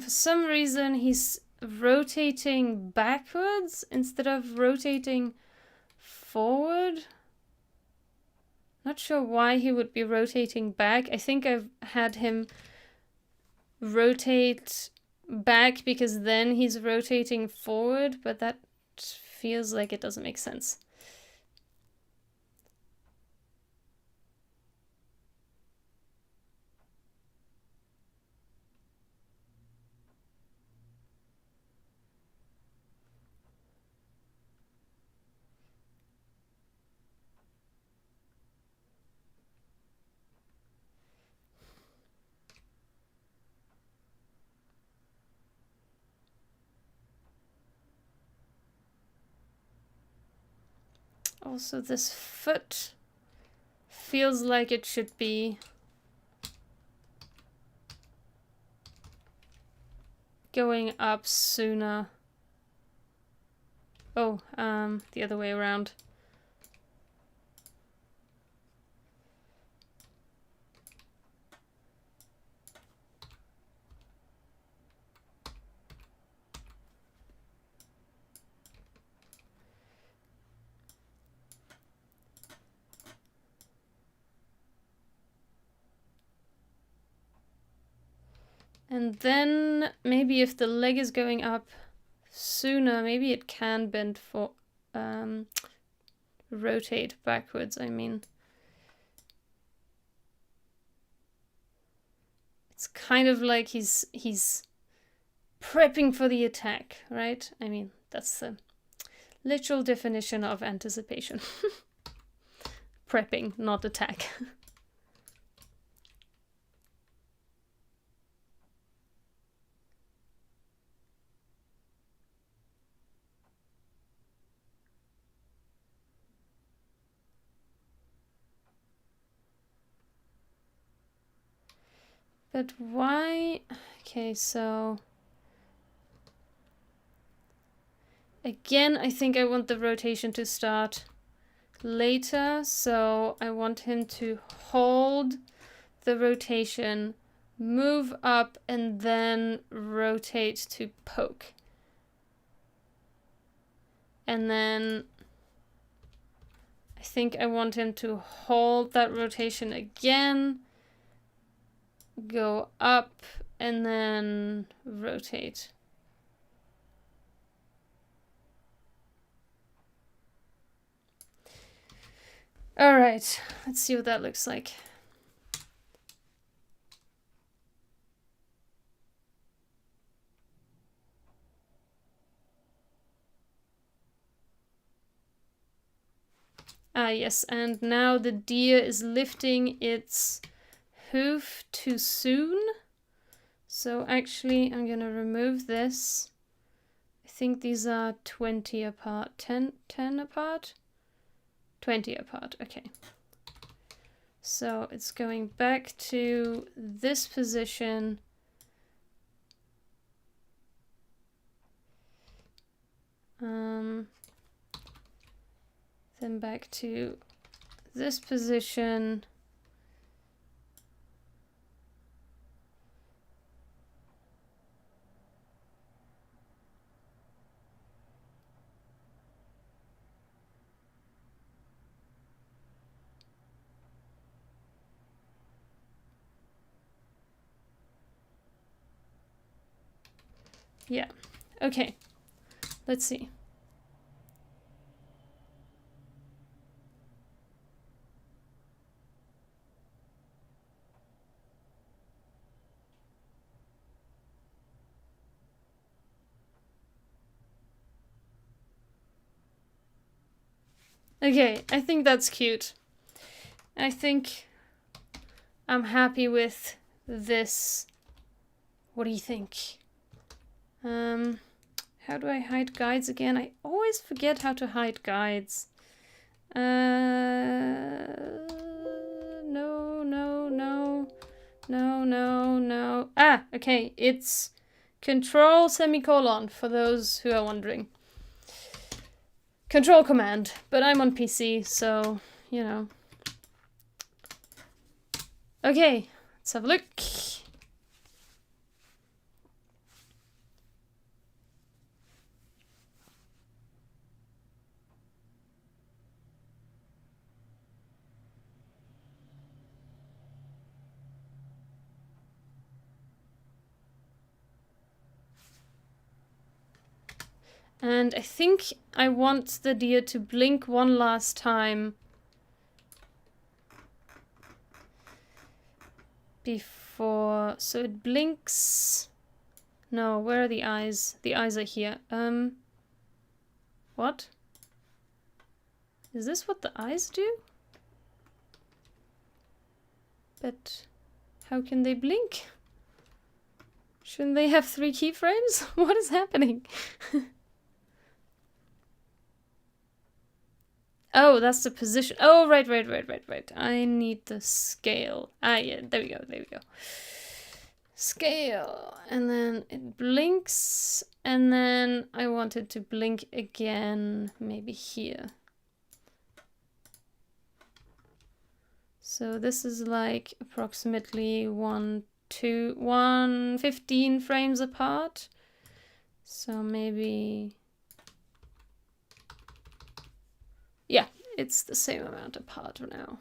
S1: For some reason he's rotating backwards instead of rotating forward. Not sure why he would be rotating back. I think I've had him rotate back because then he's rotating forward, but that feels like it doesn't make sense. Also, this foot feels like it should be going up sooner. Oh, the other way around. And then maybe if the leg is going up sooner, maybe it can bend for rotate backwards, I mean. It's kind of like he's prepping for the attack, right? I mean, that's the literal definition of anticipation. Prepping, not attack. But why? Okay, so Again, I think I want the rotation to start later, so I want him to hold the rotation, move up, and then rotate to poke. And then I think I want him to hold that rotation again, go up, and then rotate. All right, let's see what that looks like. Ah, yes, and now the deer is lifting its hoof too soon. So actually, I'm gonna remove this. I think these are 20 apart. 10 apart? 20 apart, okay. So it's going back to this position. Then back to this position. Yeah, okay, let's see. Okay, I think that's cute. I think I'm happy with this. What do you think? How do I hide guides again? I always forget how to hide guides. No. Ah, okay, it's Control semicolon, for those who are wondering. Control command, but I'm on PC, so, you know. Okay, let's have a look. And I think I want the deer to blink one last time before, so it blinks. No, where are the eyes? The eyes are here. What? Is this what the eyes do? But how can they blink? Shouldn't they have 3 keyframes? What is happening? Oh, that's the position. Oh, right. I need the scale. Ah, yeah, there we go. Scale. And then it blinks. And then I want it to blink again, maybe here. So this is like approximately 15 frames apart. So maybe... yeah, it's the same amount apart for now.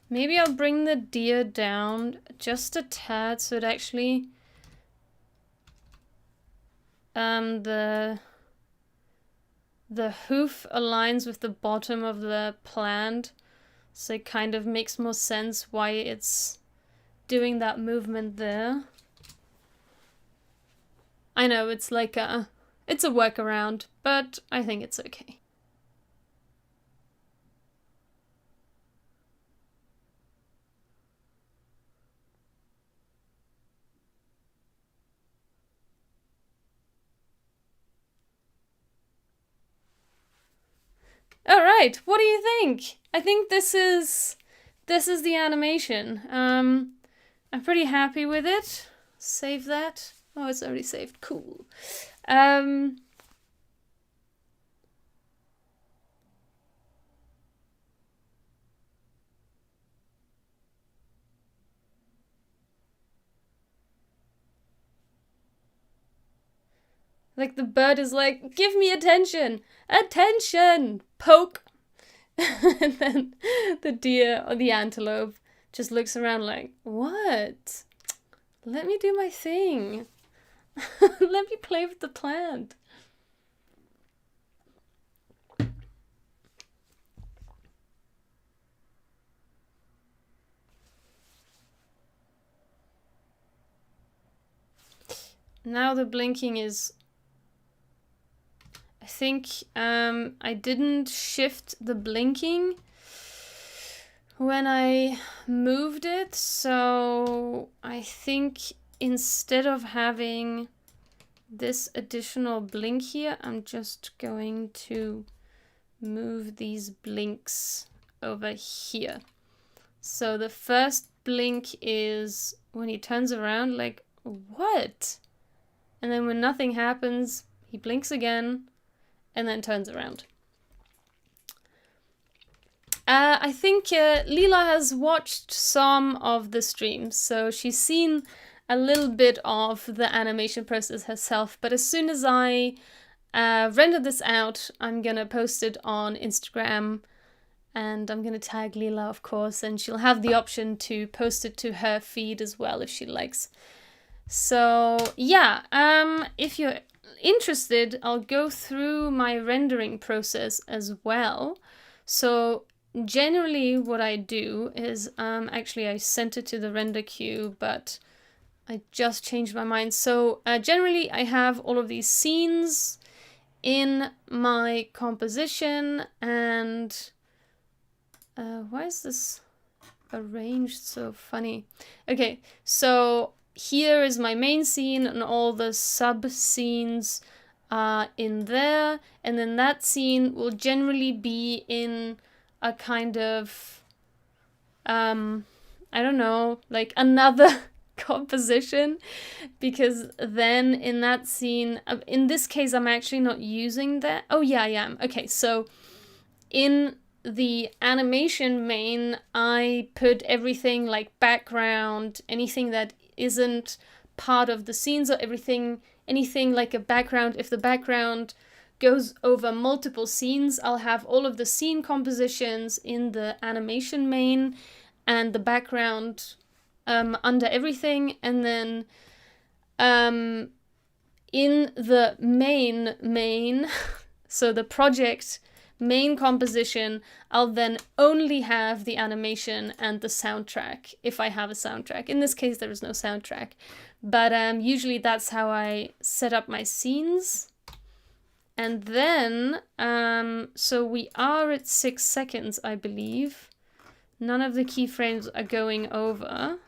S1: Maybe I'll bring the deer down just a tad so it actually the hoof aligns with the bottom of the plant, so it kind of makes more sense why it's doing that movement there. I know it's like it's a workaround, but I think it's okay. All right, what do you think? I think this is the animation. I'm pretty happy with it. Save that. Oh, it's already saved. Cool. Like the bird is like, give me attention! Attention! Poke! And then the deer or the antelope just looks around like, what? Let me do my thing. Let me play with the plant. Now the blinking is... I think I didn't shift the blinking when I moved it, so I think instead of having this additional blink here, I'm just going to move these blinks over here. So the first blink is when he turns around, like, what? And then when nothing happens, he blinks again and then turns around. I think Leela has watched some of the streams, so she's seen a little bit of the animation process herself, but as soon as I render this out, I'm gonna post it on Instagram, and I'm gonna tag Leela, of course, and she'll have the option to post it to her feed as well if she likes. So yeah, if you're interested, I'll go through my rendering process as well. So generally what I do is, actually I sent it to the render queue, but I just changed my mind. So generally I have all of these scenes in my composition, and why is this arranged so funny? Okay, so here is my main scene and all the sub scenes are in there, and then that scene will generally be in a kind of I don't know, like another composition, because then in that scene, in this case I'm actually not using that. Oh yeah, I am. Okay, so in the animation main, I put everything like background, anything that isn't part of the scenes, or anything like a background. If the background goes over multiple scenes, I'll have all of the scene compositions in the animation main and the background under everything, and then in the main so the project main composition, I'll then only have the animation and the soundtrack, if I have a soundtrack. In this case, there is no soundtrack, but usually that's how I set up my scenes. And then, so we are at 6 seconds, I believe. None of the keyframes are going over.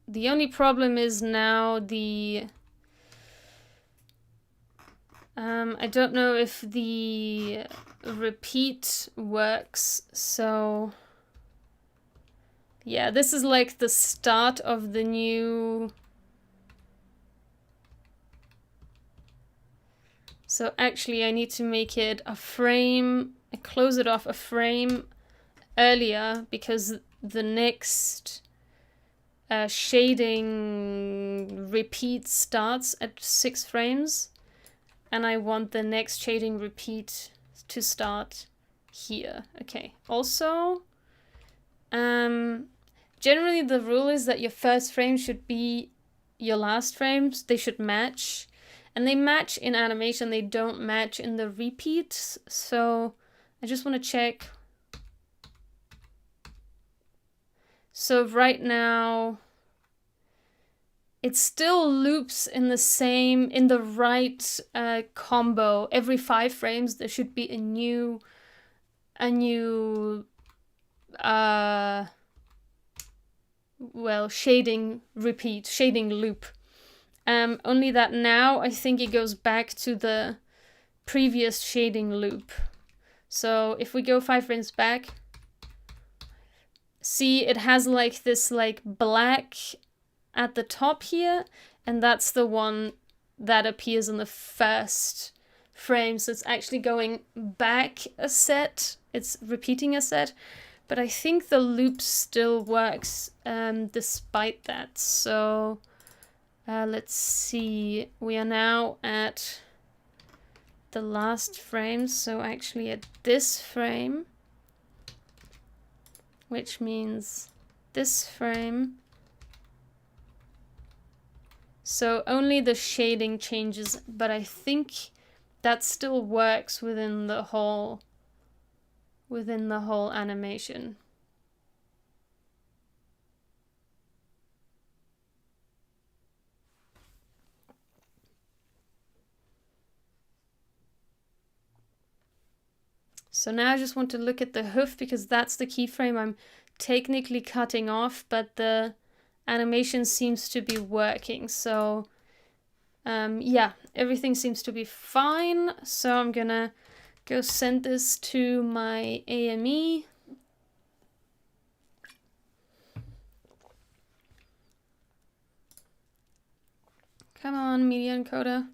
S1: The only problem is now the... I don't know if the repeat works, so... Yeah, this is like the start of the new... So actually I need to make it a frame, I close it off a frame earlier, because the next shading repeat starts at 6 frames, and I want the next shading repeat to start here. Okay, also, generally the rule is that your first frame should be your last frames. They should match, and they match in animation, they don't match in the repeats. So I just want to check. So right now it still loops in the right combo. Every 5 frames there should be a new well, shading loop. only that now I think it goes back to the previous shading loop. So if we go 5 frames back, see it has like this like black at the top here, and that's the one that appears in the first frame. So it's actually going back a set, it's repeating a set, but I think the loop still works despite that. So let's see, we are now at the last frame, so actually at this frame, which means this frame. So only the shading changes, but I think that still works within the whole animation. So now I just want to look at the hoof, because that's the keyframe I'm technically cutting off, but the animation seems to be working. So yeah, everything seems to be fine. So I'm gonna go send this to my AME. Come on, media encoder.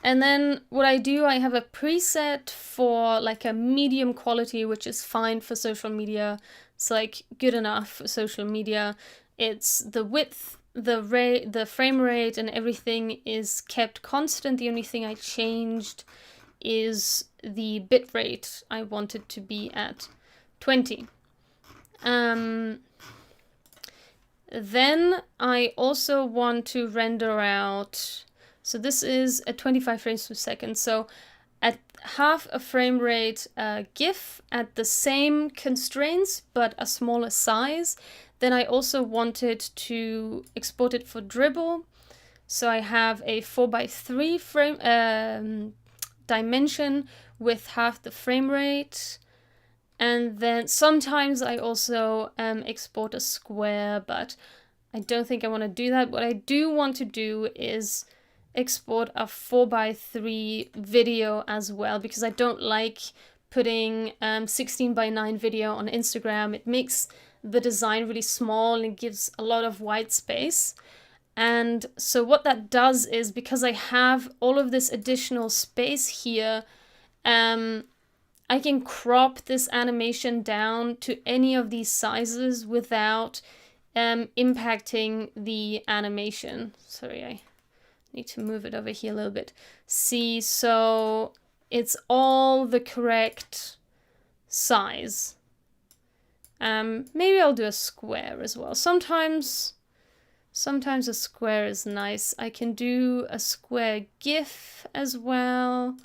S1: And then what I do, I have a preset for like a medium quality, which is fine for social media. It's like good enough for social media. It's the width, the frame rate and everything is kept constant. The only thing I changed is the bit rate. I want it to be at 20. Then I also want to render out, so this is at 25 frames per second. So at half a frame rate GIF at the same constraints, but a smaller size. Then I also wanted to export it for dribble. So I have a 4:3 frame dimension with half the frame rate. And then sometimes I also export a square, but I don't think I want to do that. What I do want to do is export a 4:3 video as well, because I don't like putting 16:9 video on Instagram. It makes the design really small and it gives a lot of white space. And so what that does is, because I have all of this additional space here, I can crop this animation down to any of these sizes without impacting the animation. Sorry, I need to move it over here a little bit. See, so it's all the correct size. Maybe I'll do a square as well. Sometimes a square is nice. I can do a square GIF as well.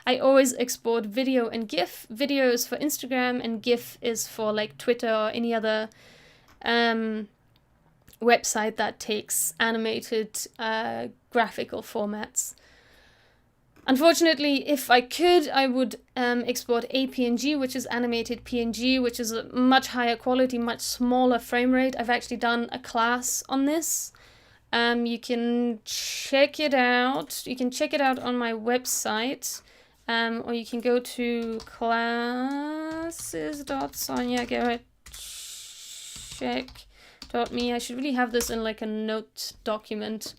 S1: I always export video and GIF. Video is for Instagram and GIF is for like Twitter or any other website that takes animated graphical formats. Unfortunately, if I could, I would export APNG, which is animated PNG, which is a much higher quality, much smaller frame rate. I've actually done a class on this. You can check it out. You can check it out on my website. Or you can go to classes.sonjageracsek.me. I should really have this in like a note document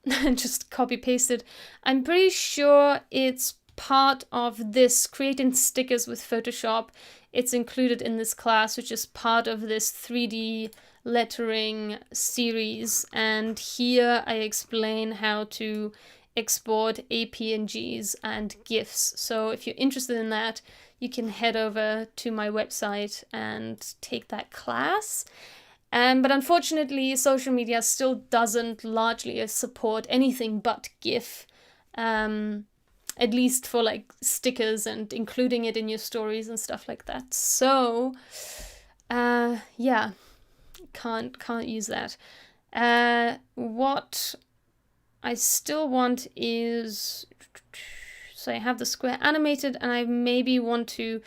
S1: and just copy paste it. I'm pretty sure it's part of this creating stickers with Photoshop. It's included in this class, which is part of this 3D lettering series. And here I explain how to export APNGs and GIFs. So if you're interested in that, you can head over to my website and take that class. But unfortunately, social media still doesn't largely support anything but GIF, at least for like stickers and including it in your stories and stuff like that. So yeah, can't use that. What I still want is, so I have the square animated and I maybe want to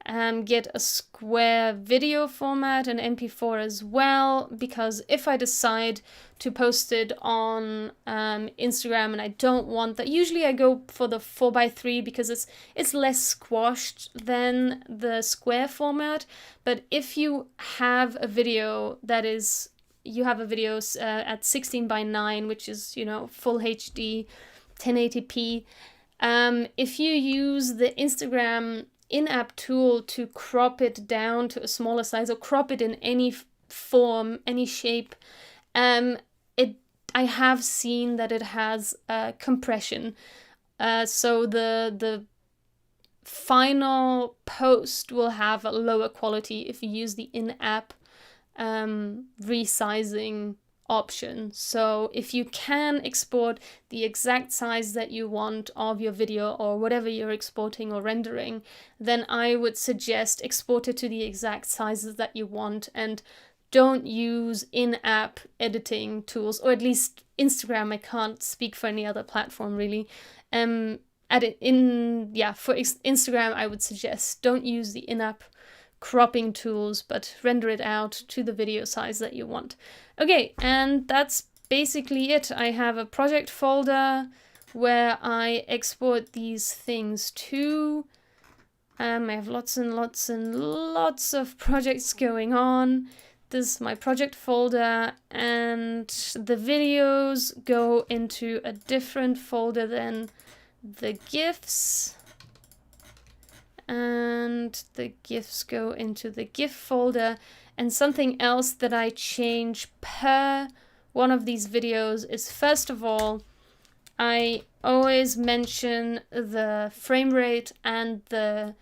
S1: get a square video format, an MP4 as well, because if I decide to post it on Instagram and I don't want that, usually I go for the 4:3 because it's less squashed than the square format. But if you have a video that is, you have a video at 16:9, which is, you know, full HD, 1080p, if you use the Instagram in-app tool to crop it down to a smaller size or crop it in any form, any shape, I have seen that it has compression. So the final post will have a lower quality if you use the in-app resizing option. So if you can export the exact size that you want of your video or whatever you're exporting or rendering, then I would suggest export it to the exact sizes that you want, and don't use in-app editing tools, or at least Instagram. I can't speak for any other platform really. For Instagram, I would suggest don't use the in-app cropping tools, but render it out to the video size that you want. Okay, and that's basically it. I have a project folder where I export these things to. I have lots and lots and lots of projects going on. This is my project folder, and the videos go into a different folder than the GIFs. And the GIFs go into the GIF folder. And something else that I change per one of these videos is, first of all, I always mention the frame rate and the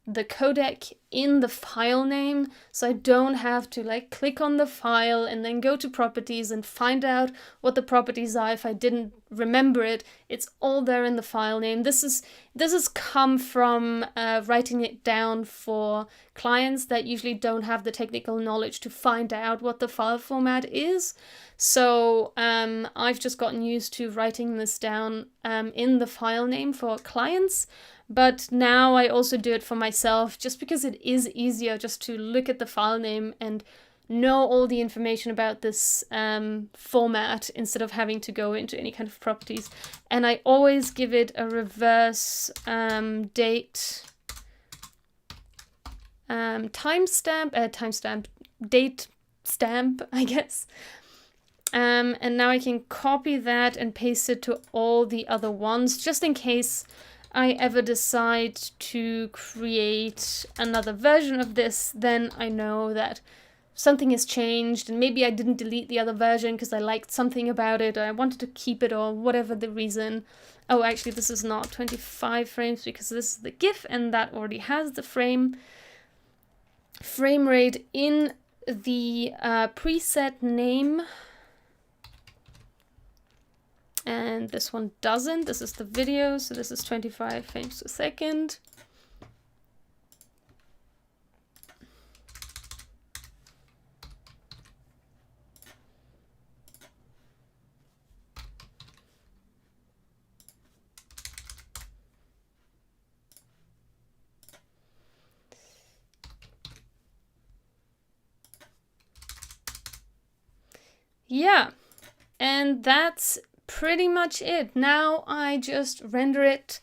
S1: codec in the file name, so I don't have to like click on the file and then go to properties and find out what the properties are if I didn't remember it. It's all there in the file name. This has come from writing it down for clients that usually don't have the technical knowledge to find out what the file format is. So I've just gotten used to writing this down in the file name for clients. But now I also do it for myself, just because it is easier just to look at the file name and know all the information about this format instead of having to go into any kind of properties. And I always give it a reverse date date stamp, I guess. And now I can copy that and paste it to all the other ones, just in case I ever decide to create another version of this. Then I know that something has changed, and maybe I didn't delete the other version because I liked something about it, or I wanted to keep it, or whatever the reason. Oh, actually, this is not 25 frames because this is the GIF, and that already has the frame rate in the preset name. And this one doesn't. This is the video, so this is 25 frames per second. Yeah, and that's pretty much it. Now I just render it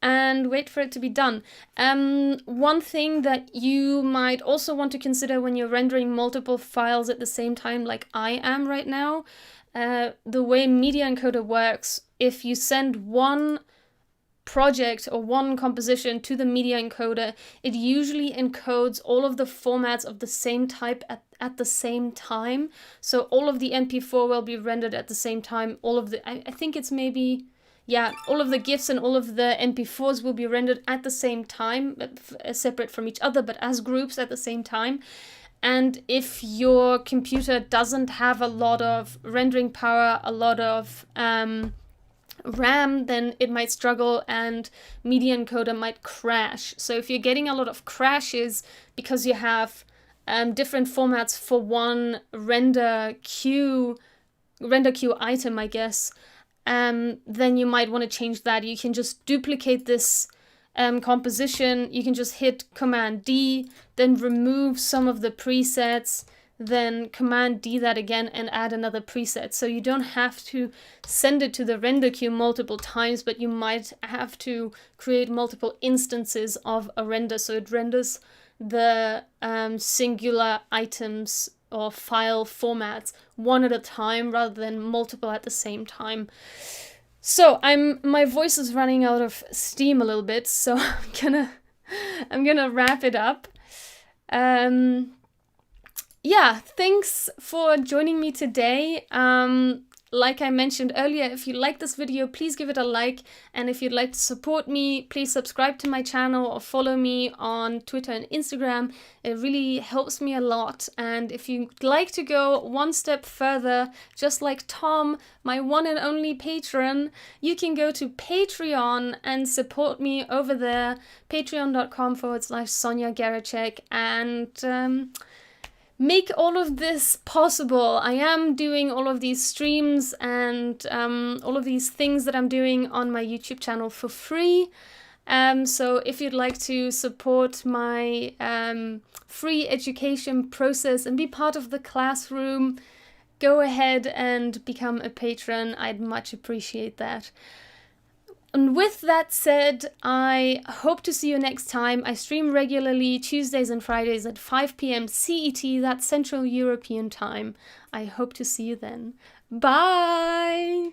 S1: and wait for it to be done. One thing that you might also want to consider when you're rendering multiple files at the same time, like I am right now, the way Media Encoder works, if you send one project or one composition to the Media Encoder, it usually encodes all of the formats of the same type at the same time. So all of the MP4 will be rendered at the same time. All of the, I think it's maybe, yeah, all of the GIFs and all of the MP4s will be rendered at the same time, separate from each other, but as groups at the same time. And if your computer doesn't have a lot of rendering power, a lot of RAM, then it might struggle and Media Encoder might crash. So if you're getting a lot of crashes because you have different formats for one render queue item, I guess, then you might want to change that. You can just duplicate this composition, you can just hit Command D, then remove some of the presets, then Command D that again and add another preset. So you don't have to send it to the render queue multiple times, but you might have to create multiple instances of a render, so it renders the singular items or file formats one at a time rather than multiple at the same time. So my voice is running out of steam a little bit, so I'm gonna wrap it up. Yeah, thanks for joining me today. Like I mentioned earlier, if you like this video, please give it a like. And if you'd like to support me, please subscribe to my channel or follow me on Twitter and Instagram. It really helps me a lot. And if you'd like to go one step further, just like Tom, my one and only patron, you can go to Patreon and support me over there, patreon.com/Sonja Geracsek, and make all of this possible. I am doing all of these streams and all of these things that I'm doing on my YouTube channel for free. So if you'd like to support my free education process and be part of the classroom, go ahead and become a patron. I'd much appreciate that. And with that said, I hope to see you next time. I stream regularly Tuesdays and Fridays at 5 p.m. CET, that's Central European Time. I hope to see you then. Bye!